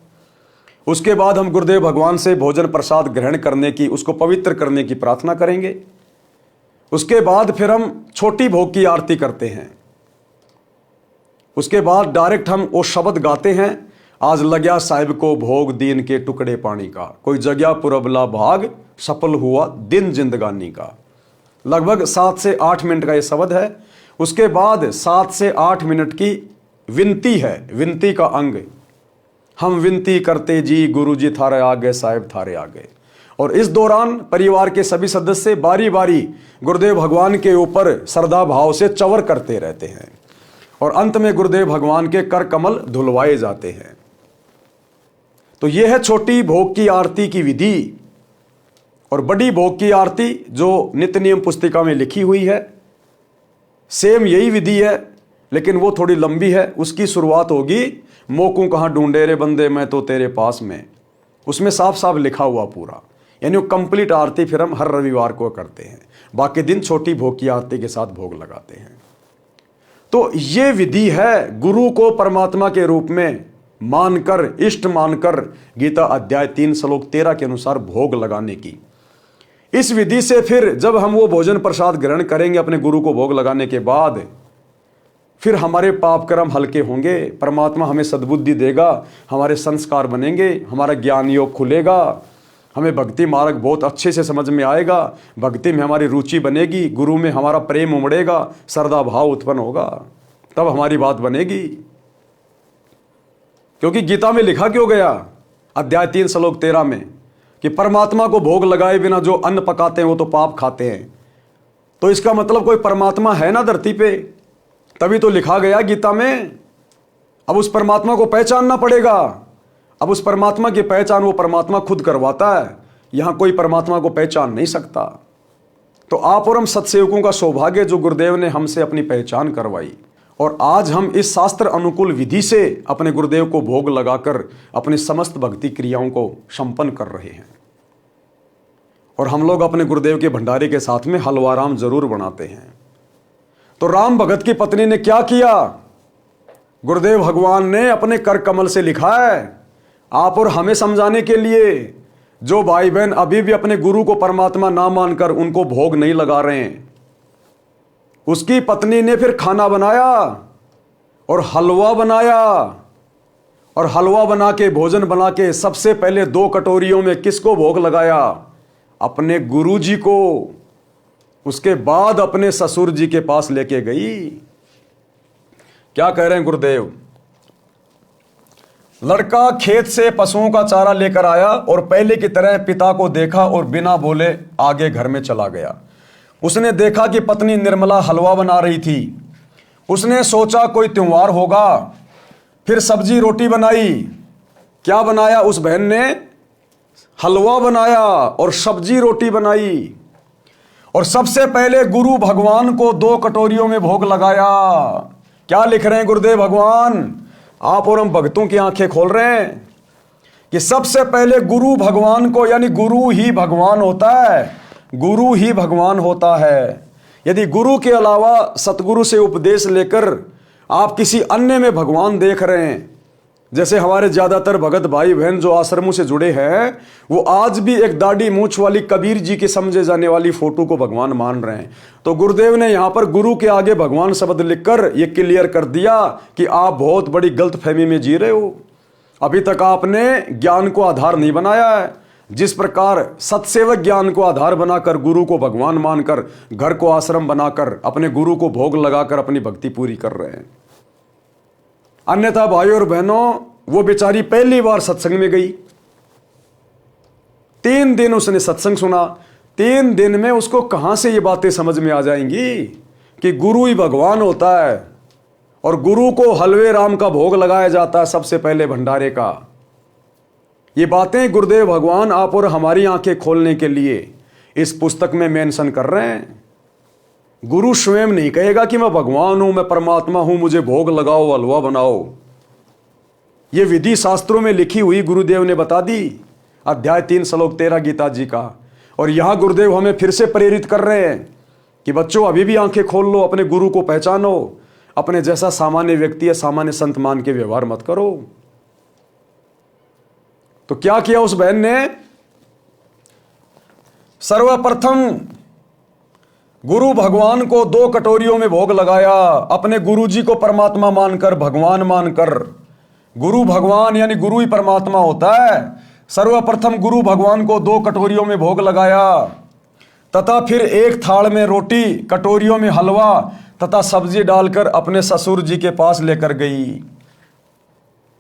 उसके बाद हम गुरुदेव भगवान से भोजन प्रसाद ग्रहण करने की, उसको पवित्र करने की प्रार्थना करेंगे। उसके बाद फिर हम छोटी भोग की आरती करते हैं। उसके बाद डायरेक्ट हम वो शब्द गाते हैं, आज लग्या साहिब को भोग दीन के टुकड़े पानी का, कोई जगह पुरबला भाग सफल हुआ दिन जिंदगानी का। लगभग 7 से 8 मिनट का ये शब्द है। उसके बाद 7 से 8 मिनट की विनती है, विनती का अंग, हम विनती करते जी गुरु जी थारे आगे, साहिब थारे आगे। और इस दौरान परिवार के सभी सदस्य बारी बारी गुरुदेव भगवान के ऊपर श्रद्धा भाव से चवर करते रहते हैं और अंत में गुरुदेव भगवान के कर कमल धुलवाए जाते हैं। तो यह है छोटी भोग की आरती की विधि। और बड़ी भोग की आरती जो नित्य नियम पुस्तिका में लिखी हुई है, सेम यही विधि है, लेकिन वो थोड़ी लंबी है। उसकी शुरुआत होगी, मोकू कहाँ ढूंढे रे बंदे मैं तो तेरे पास में। उसमें साफ साफ लिखा हुआ पूरा, यानी वो कंप्लीट आरती फिर हम हर रविवार को करते हैं। बाकी दिन छोटी भोग की आरती के साथ भोग लगाते हैं। तो ये विधि है गुरु को परमात्मा के रूप में मानकर, इष्ट मानकर गीता अध्याय 3 श्लोक 13 के अनुसार भोग लगाने की। इस विधि से फिर जब हम वो भोजन प्रसाद ग्रहण करेंगे अपने गुरु को भोग लगाने के बाद, फिर हमारे पाप कर्म हल्के होंगे, परमात्मा हमें सद्बुद्धि देगा, हमारे संस्कार बनेंगे, हमारा ज्ञान योग खुलेगा, हमें भक्ति मार्ग बहुत अच्छे से समझ में आएगा, भक्ति में हमारी रुचि बनेगी, गुरु में हमारा प्रेम उमड़ेगा, श्रद्धा भाव उत्पन्न होगा, तब हमारी बात बनेगी। क्योंकि गीता में लिखा क्यों गया अध्याय 3 श्लोक 13 में कि परमात्मा को भोग लगाए बिना जो अन्न पकाते हैं वो तो पाप खाते हैं। तो इसका मतलब कोई परमात्मा है ना धरती पे, तभी तो लिखा गया गीता में। अब उस परमात्मा को पहचानना पड़ेगा। अब उस परमात्मा की पहचान वो परमात्मा खुद करवाता है, यहां कोई परमात्मा को पहचान नहीं सकता। तो आप और हम सत्सेवकों का सौभाग्य जो गुरुदेव ने हमसे अपनी पहचान करवाई, और आज हम इस शास्त्र अनुकूल विधि से अपने गुरुदेव को भोग लगाकर अपनी समस्त भक्ति क्रियाओं को संपन्न कर रहे हैं। और हम लोग अपने गुरुदेव के भंडारे के साथ में हलवा राम जरूर बनाते हैं। तो राम भगत की पत्नी ने क्या किया, गुरुदेव भगवान ने अपने कर कमल से लिखा है आप और हमें समझाने के लिए। जो भाई बहन अभी भी अपने गुरु को परमात्मा ना मानकर उनको भोग नहीं लगा रहे हैं, उसकी पत्नी ने फिर खाना बनाया और हलवा बनाया, और हलवा बना के, भोजन बना के सबसे पहले 2 कटोरियों में किसको भोग लगाया, अपने गुरु जी को। उसके बाद अपने ससुर जी के पास लेके गई। क्या कह रहे हैं गुरुदेव, लड़का खेत से पशुओं का चारा लेकर आया और पहले की तरह पिता को देखा और बिना बोले आगे घर में चला गया। उसने देखा कि पत्नी निर्मला हलवा बना रही थी। उसने सोचा कोई त्योहार होगा, फिर सब्जी रोटी बनाई। क्या बनाया उस बहन ने, हलवा बनाया और सब्जी रोटी बनाई, और सबसे पहले गुरु भगवान को 2 कटोरियों में भोग लगाया। क्या लिख रहे हैं गुरुदेव भगवान, आप और हम भक्तों की आंखें खोल रहे हैं कि सबसे पहले गुरु भगवान को, यानी गुरु ही भगवान होता है, गुरु ही भगवान होता है। यदि गुरु के अलावा सतगुरु से उपदेश लेकर आप किसी अन्य में भगवान देख रहे हैं, जैसे हमारे ज्यादातर भगत भाई बहन जो आश्रमों से जुड़े हैं, वो आज भी एक दाढ़ी मूंछ वाली कबीर जी के समझे जाने वाली फोटो को भगवान मान रहे हैं। तो गुरुदेव ने यहां पर गुरु के आगे भगवान शब्द लिखकर ये क्लियर कर दिया कि आप बहुत बड़ी गलतफहमी में जी रहे हो। अभी तक आपने ज्ञान को आधार नहीं बनाया है। जिस प्रकार सत्सेवक ज्ञान को आधार बनाकर, गुरु को भगवान मानकर, घर को आश्रम बनाकर अपने गुरु को भोग लगाकर अपनी भक्ति पूरी कर रहे हैं। अन्यथा भाइयों और बहनों, वो बेचारी पहली बार सत्संग में गई, 3 दिन उसने सत्संग सुना। 3 दिन में उसको कहां से ये बातें समझ में आ जाएंगी कि गुरु ही भगवान होता है और गुरु को हलवे राम का भोग लगाया जाता है सबसे पहले भंडारे का। ये बातें गुरुदेव भगवान आप और हमारी आंखें खोलने के लिए इस पुस्तक में मेंशन कर रहे हैं। गुरु स्वयं नहीं कहेगा कि मैं भगवान हूं, मैं परमात्मा हूं, मुझे भोग लगाओ, हलवा बनाओ। ये विधि शास्त्रों में लिखी हुई गुरुदेव ने बता दी, अध्याय 3 श्लोक 13 गीता जी का। और यहां गुरुदेव हमें फिर से प्रेरित कर रहे हैं कि बच्चों अभी भी आंखें खोल लो, अपने गुरु को पहचानो, अपने जैसा सामान्य व्यक्ति या सामान्य संत मान के व्यवहार मत करो। तो क्या किया उस बहन ने? सर्वप्रथम गुरु भगवान को 2 कटोरियों में भोग लगाया, अपने गुरु जी को परमात्मा मानकर, भगवान मानकर। गुरु भगवान यानी गुरु ही परमात्मा होता है। सर्वप्रथम गुरु भगवान को 2 कटोरियों में भोग लगाया, तथा फिर एक थाल में रोटी, कटोरियों में हलवा तथा सब्जी डालकर अपने ससुर जी के पास लेकर गई।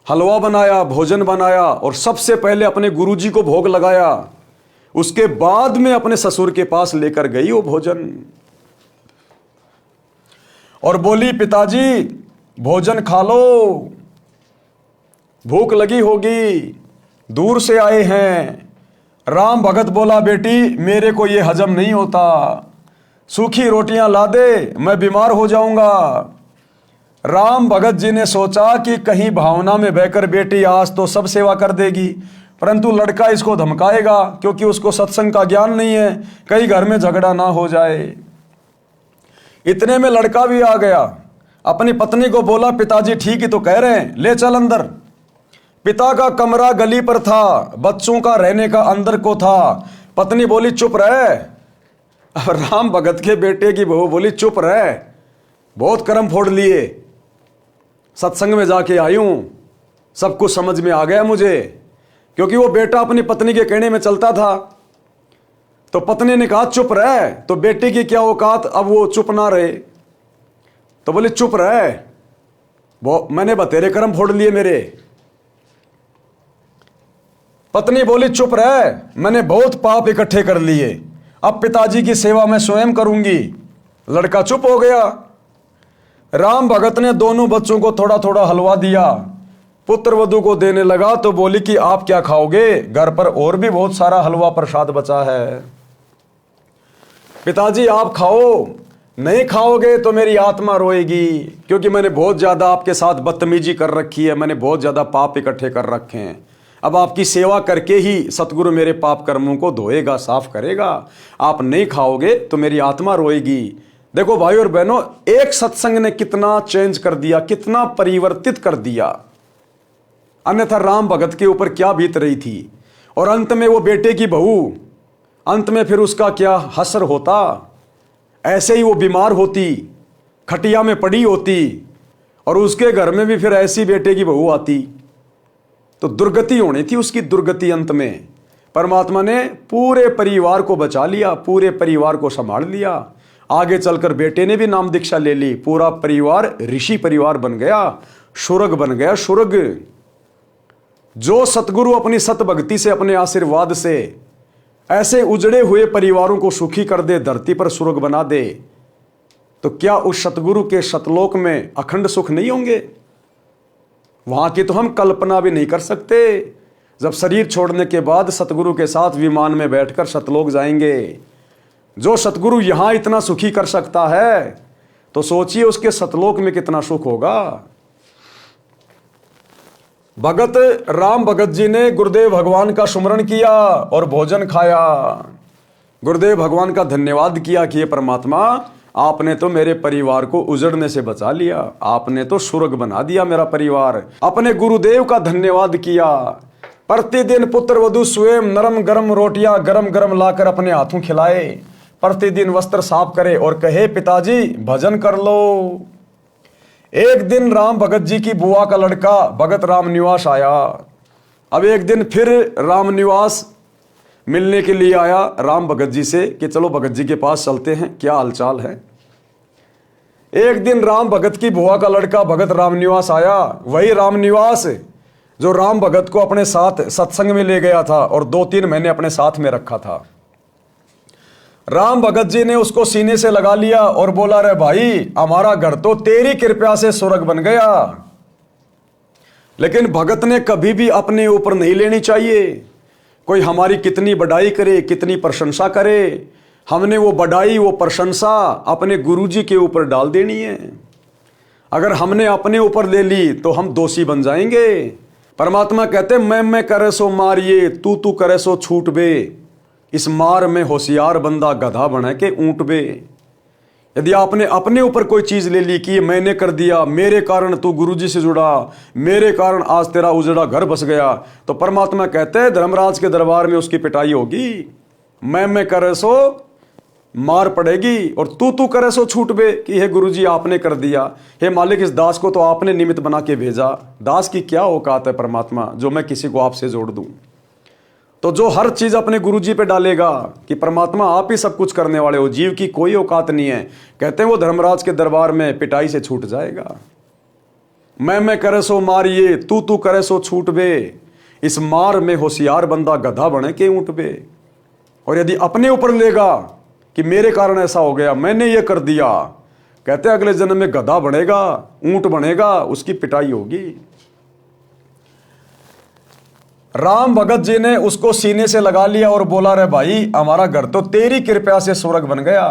हलवा बनाया, भोजन बनाया और सबसे पहले अपने गुरु जी को भोग लगाया, उसके बाद में अपने ससुर के पास लेकर गई वो भोजन। और बोली, पिताजी भोजन खा लो, भूख लगी होगी, दूर से आए हैं। राम भगत बोला, बेटी मेरे को ये हजम नहीं होता, सूखी रोटियां ला दे, मैं बीमार हो जाऊंगा। राम भगत जी ने सोचा कि कहीं भावना में बहकर बेटी आज तो सब सेवा कर देगी, परंतु लड़का इसको धमकाएगा क्योंकि उसको सत्संग का ज्ञान नहीं है, कहीं घर में झगड़ा ना हो जाए। इतने में लड़का भी आ गया, अपनी पत्नी को बोला, पिताजी ठीक ही तो कह रहे हैं, ले चल अंदर। पिता का कमरा गली पर था, बच्चों का रहने का अंदर को था। पत्नी बोली, चुप रहे। अब राम भगत के बेटे की बहू बोली, चुप रहे, बहुत कर्म फोड़ लिए, सत्संग में जाके आई हूं, सब कुछ समझ में आ गया मुझे। क्योंकि वो बेटा अपनी पत्नी के कहने में चलता था। तो पत्नी ने कहा, चुप रहे। तो बेटे की क्या औकात, अब वो चुप ना रहे, तो बोले, चुप रहे, वो मैंने बतेरे कर्म फोड़ लिए मेरे। पत्नी बोली, चुप रहे, मैंने बहुत पाप इकट्ठे कर लिए, अब पिताजी की सेवा मैं स्वयं करूंगी। लड़का चुप हो गया। राम भगत ने दोनों बच्चों को थोड़ा थोड़ा हलवा दिया, पुत्र वधू को देने लगा। तो बोली कि आप क्या खाओगे, घर पर और भी बहुत सारा हलवा प्रसाद बचा है, पिताजी आप खाओ, नहीं खाओगे तो मेरी आत्मा रोएगी, क्योंकि मैंने बहुत ज्यादा आपके साथ बदतमीजी कर रखी है, मैंने बहुत ज्यादा पाप इकट्ठे कर रखे हैं। अब आपकी सेवा करके ही सतगुरु मेरे पाप कर्मों को धोएगा, साफ करेगा। आप नहीं खाओगे तो मेरी आत्मा रोएगी। देखो भाई और बहनों, एक सत्संग ने कितना चेंज कर दिया, कितना परिवर्तित कर दिया। अन्यथा राम भगत के ऊपर क्या बीत रही थी। और अंत में वो बेटे की बहू, अंत में फिर उसका क्या हसर होता। ऐसे ही वो बीमार होती, खटिया में पड़ी होती, और उसके घर में भी फिर ऐसी बेटे की बहू आती, तो दुर्गति होनी थी उसकी, दुर्गति। अंत में परमात्मा ने पूरे परिवार को बचा लिया, पूरे परिवार को संभाल लिया। आगे चलकर बेटे ने भी नाम दीक्षा ले ली, पूरा परिवार ऋषि परिवार बन गया, शुरग बन गया, शुरग। जो सतगुरु अपनी सत भक्ति से, अपने आशीर्वाद से ऐसे उजड़े हुए परिवारों को सुखी कर दे, धरती पर सुर्ग बना दे, तो क्या उस सतगुरु के सतलोक में अखंड सुख नहीं होंगे? वहां की तो हम कल्पना भी नहीं कर सकते। जब शरीर छोड़ने के बाद सतगुरु के साथ विमान में बैठकर सतलोक जाएंगे। जो सतगुरु यहां इतना सुखी कर सकता है, तो सोचिए उसके सतलोक में कितना सुख होगा। भगत राम भगत जी ने गुरुदेव भगवान का सुमरण किया और भोजन खाया। गुरुदेव भगवान का धन्यवाद किया कि ये परमात्मा, आपने तो मेरे परिवार को उजड़ने से बचा लिया, आपने तो स्वर्ग बना दिया मेरा परिवार। अपने गुरुदेव का धन्यवाद किया। प्रतिदिन पुत्र वधू स्वयं नरम गरम रोटियां गरम गरम लाकर अपने हाथों खिलाए, प्रतिदिन वस्त्र साफ करे और कहे, पिताजी भजन कर लो। एक दिन राम भगत जी की बुआ का लड़का भगत राम निवास आया। अब एक दिन फिर राम निवास मिलने के लिए आया राम भगत जी से कि चलो भगत जी के पास चलते हैं, क्या हालचाल है। एक दिन राम भगत की बुआ का लड़का भगत राम निवास आया, वही राम निवास जो राम भगत को अपने साथ सत्संग में ले गया था और 2-3 महीने अपने साथ में रखा था। राम भगत जी ने उसको सीने से लगा लिया और बोला, रे भाई हमारा घर तो तेरी कृपा से स्वर्ग बन गया। लेकिन भगत ने कभी भी अपने ऊपर नहीं लेनी चाहिए। कोई हमारी कितनी बड़ाई करे, कितनी प्रशंसा करे, हमने वो बढ़ाई, वो प्रशंसा अपने गुरुजी के ऊपर डाल देनी है। अगर हमने अपने ऊपर ले ली तो हम दोषी बन जाएंगे। परमात्मा कहते मैं करे सो मारिए, तू करे सो छूट बे। इस मार में होशियार बंदा गधा बना के ऊंट बे। यदि आपने अपने ऊपर कोई चीज ले ली कि मैंने कर दिया, मेरे कारण तू गुरुजी से जुड़ा, मेरे कारण आज तेरा उजड़ा घर बस गया, तो परमात्मा कहते हैं धर्मराज के दरबार में उसकी पिटाई होगी। मैं करे सो मार पड़ेगी और तू करे सो छूट बे कि हे गुरुजी आपने कर दिया, हे मालिक इस दास को तो आपने निमित्त बना के भेजा। दास की क्या औकात है परमात्मा जो मैं किसी को आपसे जोड़ दूं। तो जो हर चीज अपने गुरुजी पे डालेगा कि परमात्मा आप ही सब कुछ करने वाले हो, जीव की कोई औकात नहीं है, कहते हैं वो धर्मराज के दरबार में पिटाई से छूट जाएगा। मैं करे सो मारिए, तू करे सो छूट बे। इस मार में होशियार बंदा गधा बने के ऊंट बे। और यदि अपने ऊपर लेगा कि मेरे कारण ऐसा हो गया, मैंने ये कर दिया, कहते हैं अगले जन्म में गधा बनेगा, ऊंट बनेगा, उसकी पिटाई होगी। राम भगत जी ने उसको सीने से लगा लिया और बोला रे भाई हमारा घर तो तेरी कृपा से स्वर्ग बन गया।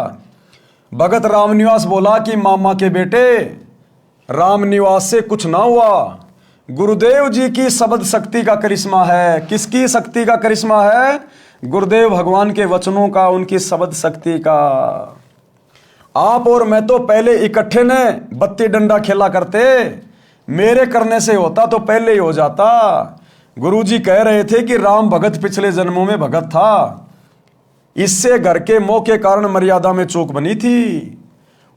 भगत रामनिवास बोला कि मामा के बेटे रामनिवास से कुछ ना हुआ, गुरुदेव जी की शब्द शक्ति का करिश्मा है। किसकी शक्ति का करिश्मा है? गुरुदेव भगवान के वचनों का, उनकी शब्द शक्ति का। आप और मैं तो पहले इकट्ठे ने बत्ती डंडा खेला करते, मेरे करने से होता तो पहले ही हो जाता। गुरुजी कह रहे थे कि राम भगत पिछले जन्मों में भगत था, इससे घर के मोह के कारण मर्यादा में चूक बनी थी,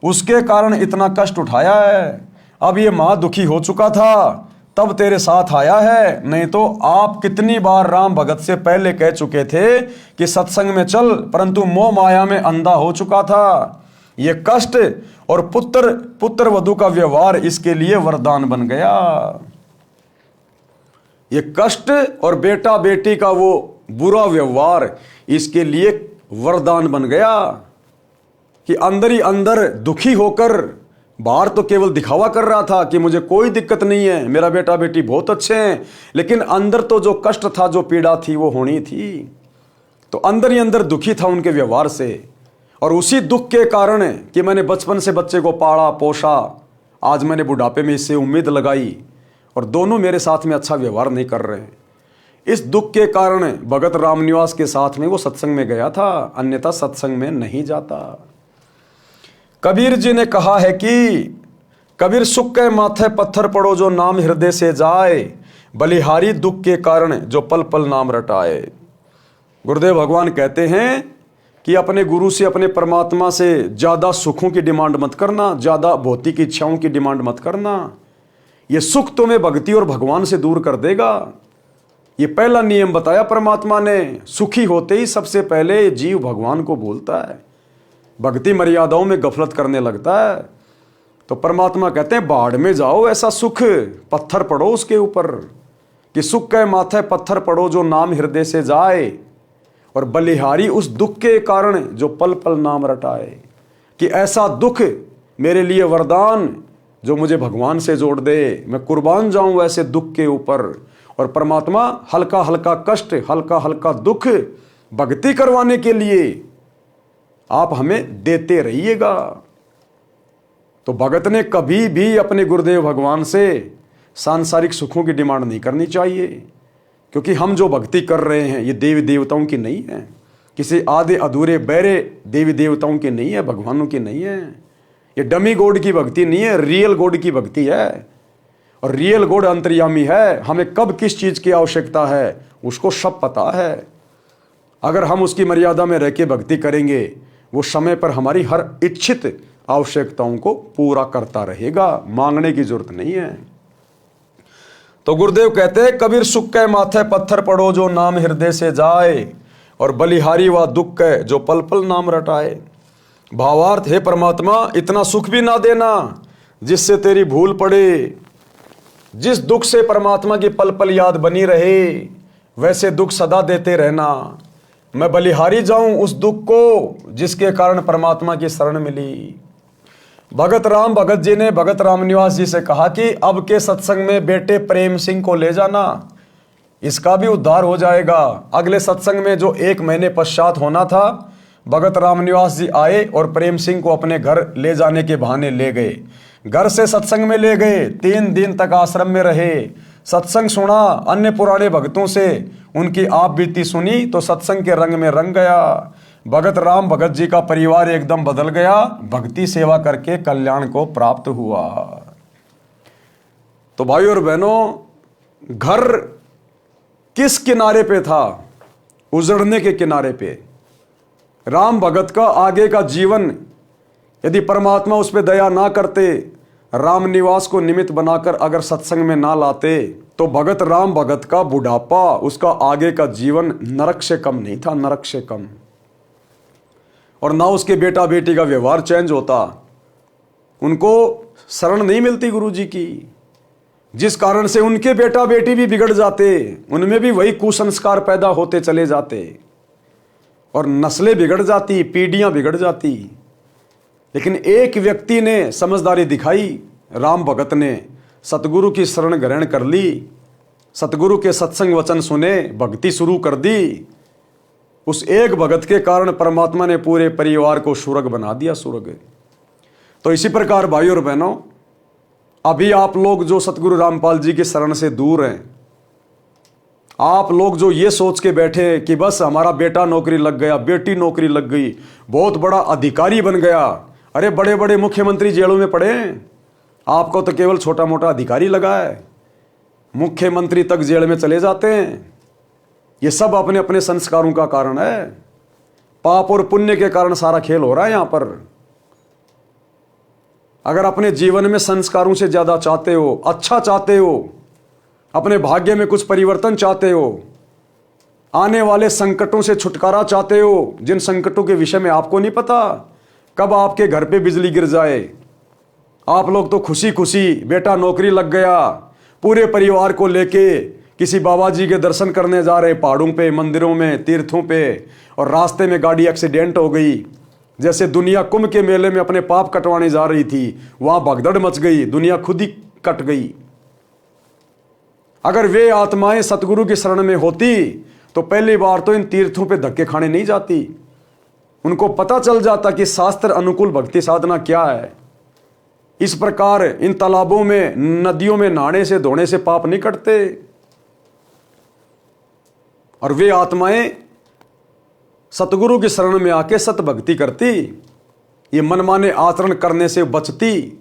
उसके कारण इतना कष्ट उठाया है। अब ये मां दुखी हो चुका था तब तेरे साथ आया है, नहीं तो आप कितनी बार राम भगत से पहले कह चुके थे कि सत्संग में चल, परंतु मोह माया में अंधा हो चुका था। ये कष्ट और पुत्र वधू का व्यवहार इसके लिए वरदान बन गया। ये कष्ट और बेटा बेटी का वो बुरा व्यवहार इसके लिए वरदान बन गया कि अंदर ही अंदर दुखी होकर, बाहर तो केवल दिखावा कर रहा था कि मुझे कोई दिक्कत नहीं है, मेरा बेटा बेटी बहुत अच्छे हैं, लेकिन अंदर तो जो कष्ट था, जो पीड़ा थी वो होनी थी। तो अंदर ही अंदर दुखी था उनके व्यवहार से। और उसी दुख के कारण कि मैंने बचपन से बच्चे को पाला पोषा, आज मैंने बुढ़ापे में इससे उम्मीद लगाई और दोनों मेरे साथ में अच्छा व्यवहार नहीं कर रहे हैं, इस दुख के कारण भगत रामनिवास के साथ में वो सत्संग में गया था, अन्यथा सत्संग में नहीं जाता। कबीर जी ने कहा है कि कबीर सुख के माथे पत्थर पड़ो जो नाम हृदय से जाए, बलिहारी दुख के कारण जो पल पल नाम रटाए। गुरुदेव भगवान कहते हैं कि अपने गुरु से, अपने परमात्मा से ज़्यादा सुखों की डिमांड मत करना, ज़्यादा भौतिक इच्छाओं की डिमांड मत करना। ये सुख तुम्हें भक्ति और भगवान से दूर कर देगा। ये पहला नियम बताया परमात्मा ने। सुखी होते ही सबसे पहले जीव भगवान को बोलता है, भक्ति मर्यादाओं में गफलत करने लगता है। तो परमात्मा कहते हैं बाढ़ में जाओ, ऐसा सुख पत्थर पड़ो उसके ऊपर, कि सुख के माथे पत्थर पड़ो जो नाम हृदय से जाए, और बलिहारी उस दुख के कारण जो पल पल नाम रटाए। कि ऐसा दुख मेरे लिए वरदान जो मुझे भगवान से जोड़ दे, मैं कुर्बान जाऊं ऐसे दुख के ऊपर। और परमात्मा हल्का हल्का कष्ट, हल्का हल्का दुख भक्ति करवाने के लिए आप हमें देते रहिएगा। तो भगत ने कभी भी अपने गुरुदेव भगवान से सांसारिक सुखों की डिमांड नहीं करनी चाहिए, क्योंकि हम जो भक्ति कर रहे हैं ये देवी देवताओं की नहीं है, किसी आधे अधूरे बहरे देवी देवताओं की नहीं है, भगवानों की नहीं है। ये डमी गॉड की भक्ति नहीं है, रियल गॉड की भक्ति है। और रियल गॉड अंतर्यामी है, हमें कब किस चीज़ की आवश्यकता है उसको सब पता है। अगर हम उसकी मर्यादा में रह के भक्ति करेंगे, वो समय पर हमारी हर इच्छित आवश्यकताओं को पूरा करता रहेगा, मांगने की जरूरत नहीं है। तो गुरुदेव कहते हैं कबीर सुख के माथे पत्थर पड़ो जो नाम हृदय से जाए, और बलिहारी व दुख के जो पल पल नाम रटाए। भावार्थ, हे परमात्मा इतना सुख भी ना देना जिससे तेरी भूल पड़े। जिस दुख से परमात्मा की पल पल याद बनी रहे, वैसे दुख सदा देते रहना। मैं बलिहारी जाऊं उस दुख को जिसके कारण परमात्मा की शरण मिली। भगत राम भगत जी ने भगत रामनिवास जी से कहा कि अब के सत्संग में बेटे प्रेम सिंह को ले जाना, इसका भी उद्धार हो जाएगा। अगले सत्संग में जो 1 महीने पश्चात होना था, भगत रामनिवास जी आए और प्रेम सिंह को अपने घर ले जाने के बहाने ले गए। घर से सत्संग में ले गए। 3 दिन तक आश्रम में रहे, सत्संग सुना, अन्य पुराने भक्तों से उनकी आप बीती सुनी तो सत्संग के रंग में रंग गया। भगत राम भगत जी का परिवार एकदम बदल गया, भक्ति सेवा करके कल्याण को प्राप्त हुआ। तो भाइयों और बहनों, घर किस किनारे पे था? उजड़ने के किनारे पे। राम भगत का आगे का जीवन यदि परमात्मा उस पर दया ना करते, रामनिवास को निमित्त बनाकर अगर सत्संग में ना लाते, तो भगत राम भगत का बुढ़ापा, उसका आगे का जीवन नरक से कम नहीं था, नरक से कम। और ना उसके बेटा बेटी का व्यवहार चेंज होता, उनको शरण नहीं मिलती गुरु जी की, जिस कारण से उनके बेटा बेटी भी बिगड़ जाते, उनमें भी वही कुसंस्कार पैदा होते चले जाते और नस्लें बिगड़ जाती, पीढ़ियां बिगड़ जाती। लेकिन एक व्यक्ति ने समझदारी दिखाई, राम भगत ने सतगुरु की शरण ग्रहण कर ली, सतगुरु के सत्संग वचन सुने, भक्ति शुरू कर दी। उस एक भगत के कारण परमात्मा ने पूरे परिवार को स्वर्ग बना दिया, स्वर्ग। तो इसी प्रकार भाइयों और बहनों, अभी आप लोग जो सतगुरु रामपाल जी की शरण से दूर हैं, आप लोग जो ये सोच के बैठे कि बस हमारा बेटा नौकरी लग गया, बेटी नौकरी लग गई, बहुत बड़ा अधिकारी बन गया, अरे बड़े बड़े मुख्यमंत्री जेलों में पड़े हैं, आपको तो केवल छोटा मोटा अधिकारी लगा है, मुख्यमंत्री तक जेल में चले जाते हैं। ये सब अपने अपने संस्कारों का कारण है, पाप और पुण्य के कारण सारा खेल हो रहा है यहां पर। अगर अपने जीवन में संस्कारों से ज्यादा चाहते हो, अच्छा चाहते हो, अपने भाग्य में कुछ परिवर्तन चाहते हो, आने वाले संकटों से छुटकारा चाहते हो, जिन संकटों के विषय में आपको नहीं पता कब आपके घर पे बिजली गिर जाए, आप लोग तो खुशी खुशी बेटा नौकरी लग गया, पूरे परिवार को लेके किसी बाबा जी के दर्शन करने जा रहे, पहाड़ों पे, मंदिरों में, तीर्थों पे, और रास्ते में गाड़ी एक्सीडेंट हो गई। जैसे दुनिया कुंभ के मेले में अपने पाप कटवाने जा रही थी, वहां भगदड़ मच गई, दुनिया खुद ही कट गई। अगर वे आत्माएं सतगुरु की शरण में होती तो पहली बार तो इन तीर्थों पे धक्के खाने नहीं जाती, उनको पता चल जाता कि शास्त्र अनुकूल भक्ति साधना क्या है। इस प्रकार इन तालाबों में, नदियों में नहाने से, धोने से पाप नहीं कटते। और वे आत्माएं सतगुरु की शरण में आके सत भक्ति करती, ये मनमाने आचरण करने से बचती,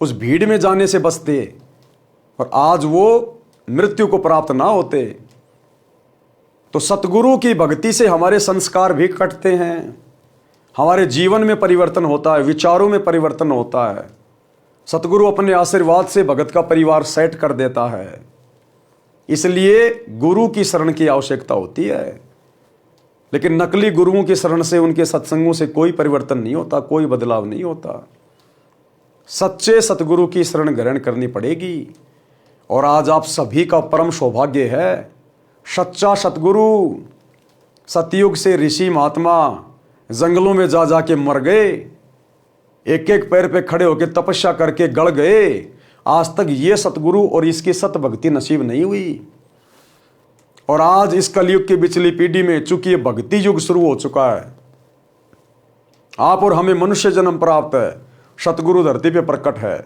उस भीड़ में जाने से बचते, और आज वो मृत्यु को प्राप्त ना होते। तो सतगुरु की भक्ति से हमारे संस्कार भी कटते हैं, हमारे जीवन में परिवर्तन होता है, विचारों में परिवर्तन होता है। सतगुरु अपने आशीर्वाद से भगत का परिवार सेट कर देता है। इसलिए गुरु की शरण की आवश्यकता होती है। लेकिन नकली गुरुओं की शरण से, उनके सत्संगों से कोई परिवर्तन नहीं होता, कोई बदलाव नहीं होता। सच्चे सतगुरु की शरण ग्रहण करनी पड़ेगी। और आज आप सभी का परम सौभाग्य है, सच्चा सतगुरु, सतयुग से ऋषि महात्मा जंगलों में जा जा के मर गए, एक एक पैर पे खड़े होकर तपस्या करके गड़ गए, आज तक ये सतगुरु और इसकी सत भक्ति नसीब नहीं हुई। और आज इस कलयुग की पिछली पीढ़ी में चूंकि ये भक्ति युग शुरू हो चुका है, आप और हमें मनुष्य जन्म प्राप्त है, सतगुरु धरती पे प्रकट है,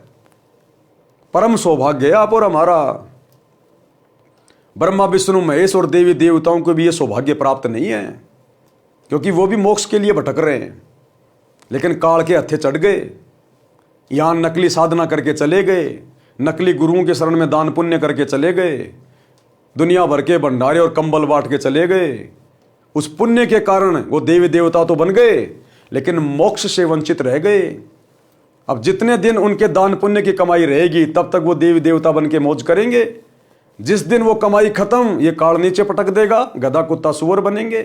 परम सौभाग्य है आप और हमारा। ब्रह्मा विष्णु महेश और देवी देवताओं को भी ये सौभाग्य प्राप्त नहीं है, क्योंकि वो भी मोक्ष के लिए भटक रहे हैं, लेकिन काल के हत्थे चढ़ गए, यहां नकली साधना करके चले गए, नकली गुरुओं के शरण में दान पुण्य करके चले गए, दुनिया भर के भंडारे और कंबल बांट के चले गए। उस पुण्य के कारण वो देवी देवता तो बन गए, लेकिन मोक्ष से वंचित रह गए। अब जितने दिन उनके दान पुण्य की कमाई रहेगी, तब तक वो देवी देवता बन के मौज करेंगे। जिस दिन वो कमाई खत्म, ये काल नीचे पटक देगा, गधा कुत्ता सुअर बनेंगे।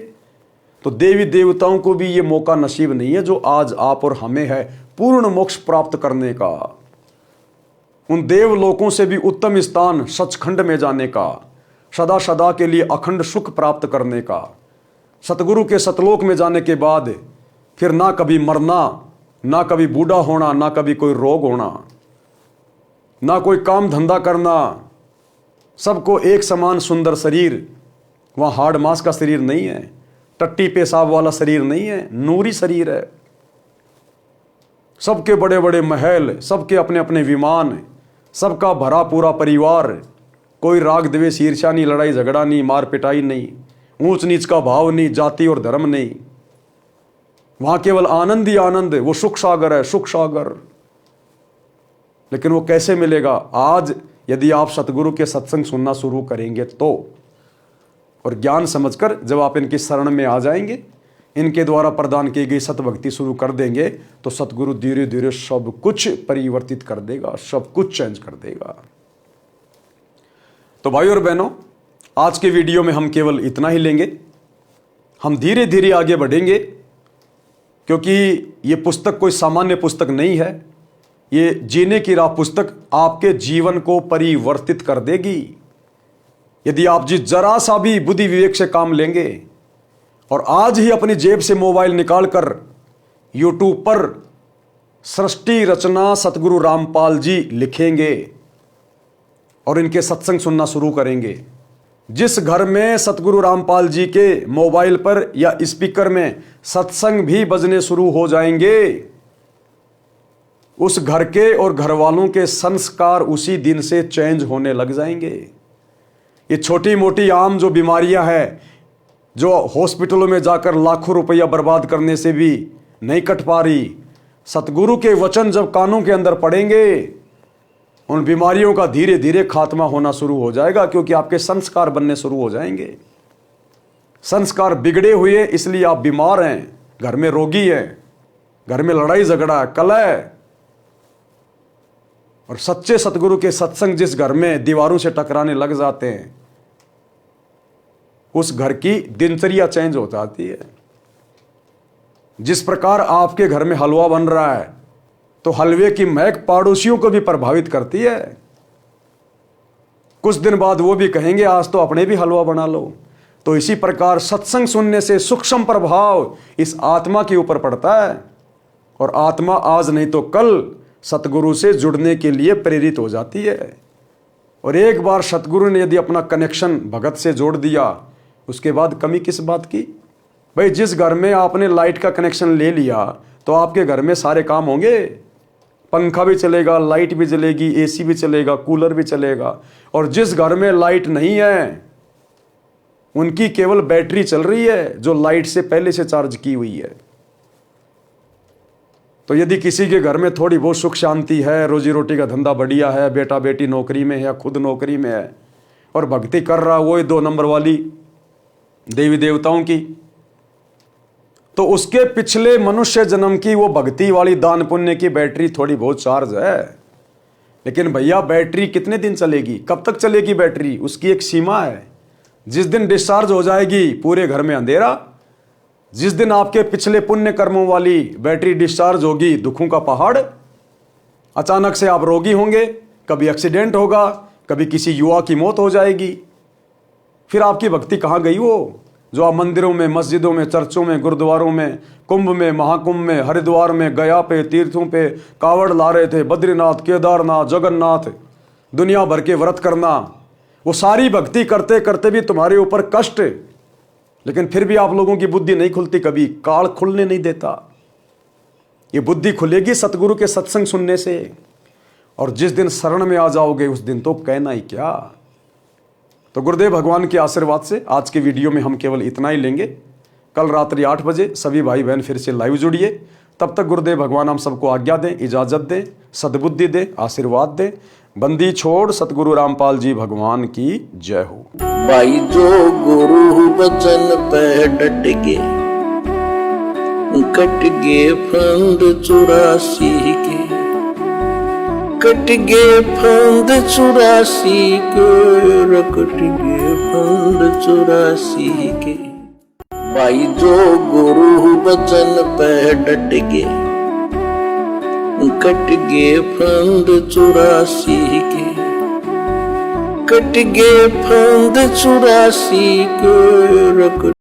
तो देवी देवताओं को भी ये मौका नसीब नहीं है जो आज आप और हमें है, पूर्ण मोक्ष प्राप्त करने का, उन देवलोकों से भी उत्तम स्थान सचखंड में जाने का, सदा सदा के लिए अखंड सुख प्राप्त करने का, सतगुरु के सतलोक में जाने के बाद फिर ना कभी मरना, ना कभी बूढ़ा होना, ना कभी कोई रोग होना, ना कोई काम धंधा करना, सबको एक समान सुंदर शरीर, वहाँ हाड़ मांस का शरीर नहीं है, टट्टी पेशाब वाला शरीर नहीं है, नूरी शरीर है। सबके बड़े बड़े महल, सबके अपने अपने विमान, सबका भरा पूरा परिवार, कोई राग द्वेष ईर्ष्या नहीं, लड़ाई झगड़ा नहीं, मार पिटाई नहीं, ऊंच नीच का भाव नहीं, जाति और धर्म नहीं। वहां केवल आनंद ही आनंद है, वो सुख सागर है, सुख सागर। लेकिन वो कैसे मिलेगा? आज यदि आप सतगुरु के सत्संग सुनना शुरू करेंगे तो, और ज्ञान समझकर जब आप इनकी शरण में आ जाएंगे, इनके द्वारा प्रदान की गई सतभक्ति शुरू कर देंगे, तो सतगुरु धीरे धीरे सब कुछ परिवर्तित कर देगा, सब कुछ चेंज कर देगा। तो भाई और बहनों, आज के वीडियो में हम केवल इतना ही लेंगे। हम धीरे धीरे आगे बढ़ेंगे, क्योंकि ये पुस्तक कोई सामान्य पुस्तक नहीं है। ये जीने की राह पुस्तक आपके जीवन को परिवर्तित कर देगी, यदि आप जिस जरा सा भी बुद्धि विवेक से काम लेंगे और आज ही अपनी जेब से मोबाइल निकालकर यूट्यूब पर सृष्टि रचना सतगुरु रामपाल जी लिखेंगे और इनके सत्संग सुनना शुरू करेंगे। जिस घर में सतगुरु रामपाल जी के मोबाइल पर या स्पीकर में सत्संग भी बजने शुरू हो जाएंगे, उस घर के और घर वालों के संस्कार उसी दिन से चेंज होने लग जाएंगे। ये छोटी मोटी आम जो बीमारियां हैं, जो हॉस्पिटलों में जाकर लाखों रुपया बर्बाद करने से भी नहीं कट पा रही, सतगुरु के वचन जब कानों के अंदर पड़ेंगे, उन बीमारियों का धीरे धीरे खात्मा होना शुरू हो जाएगा, क्योंकि आपके संस्कार बनने शुरू हो जाएंगे। संस्कार बिगड़े हुए इसलिए आप बीमार हैं, घर में रोगी हैं, घर में लड़ाई झगड़ा है, कलह है। और सच्चे सतगुरु के सत्संग जिस घर में दीवारों से टकराने लग जाते हैं, उस घर की दिनचर्या चेंज हो जाती है। जिस प्रकार आपके घर में हलवा बन रहा है, तो हलवे की महक पड़ोसियों को भी प्रभावित करती है। कुछ दिन बाद वो भी कहेंगे आज तो अपने भी हलवा बना लो। तो इसी प्रकार सत्संग सुनने से सूक्ष्म प्रभाव इस आत्मा के ऊपर पड़ता है, और आत्मा आज नहीं तो कल सतगुरु से जुड़ने के लिए प्रेरित हो जाती है। और एक बार सतगुरु ने यदि अपना कनेक्शन भगत से जोड़ दिया, उसके बाद कमी किस बात की? भाई, जिस घर में आपने लाइट का कनेक्शन ले लिया, तो आपके घर में सारे काम होंगे। पंखा भी चलेगा, लाइट भी जलेगी, एसी भी चलेगा, कूलर भी चलेगा। और जिस घर में लाइट नहीं है, उनकी केवल बैटरी चल रही है, जो लाइट से पहले से चार्ज की हुई है। तो यदि किसी के घर में थोड़ी बहुत सुख शांति है, रोजी रोटी का धंधा बढ़िया है, बेटा बेटी नौकरी में है या खुद नौकरी में है, और भक्ति कर रहा वो 2 नंबर वाली देवी देवताओं की, तो उसके पिछले मनुष्य जन्म की वो भक्ति वाली दान पुण्य की बैटरी थोड़ी बहुत चार्ज है। लेकिन भैया, बैटरी कितने दिन चलेगी? कब तक चलेगी बैटरी? उसकी एक सीमा है। जिस दिन डिस्चार्ज हो जाएगी, पूरे घर में अंधेरा। जिस दिन आपके पिछले पुण्य कर्मों वाली बैटरी डिस्चार्ज होगी, दुखों का पहाड़। अचानक से आप रोगी होंगे, कभी एक्सीडेंट होगा, कभी किसी युवा की मौत हो जाएगी। फिर आपकी भक्ति कहाँ गई? वो जो आप मंदिरों में, मस्जिदों में, चर्चों में, गुरुद्वारों में, कुंभ में, महाकुंभ में, हरिद्वार में, गया पे, तीर्थों पे कावड़ ला रहे थे, बद्रीनाथ, केदारनाथ, जगन्नाथ, दुनिया भर के व्रत करना, वो सारी भक्ति करते करते भी तुम्हारे ऊपर कष्ट। लेकिन फिर भी आप लोगों की बुद्धि नहीं खुलती, कभी काल खुलने नहीं देता। ये बुद्धि खुलेगी सतगुरु के सत्संग सुनने से, और जिस दिन शरण में आ जाओगे उस दिन तो कहना ही क्या। तो गुरुदेव भगवान के आशीर्वाद से आज के वीडियो में हम केवल इतना ही लेंगे। कल रात्रि 8 बजे सभी भाई बहन फिर से लाइव जुड़िए। तब तक गुरुदेव भगवान हम सबको आज्ञा दें, इजाजत दें, सद्बुद्धि दें, आशीर्वाद दें। बंदी छोड़ सतगुरु रामपाल जी भगवान की जय हो। भाई जो गुरु बचन पे डट गए, कट गए फंद 84 के, कट गए फंद 84 के, कट गए फंद 84 के। भाई जो गुरु बचन पे डट गए, कट गए फंद 84 के, कट गए फंद 84 के।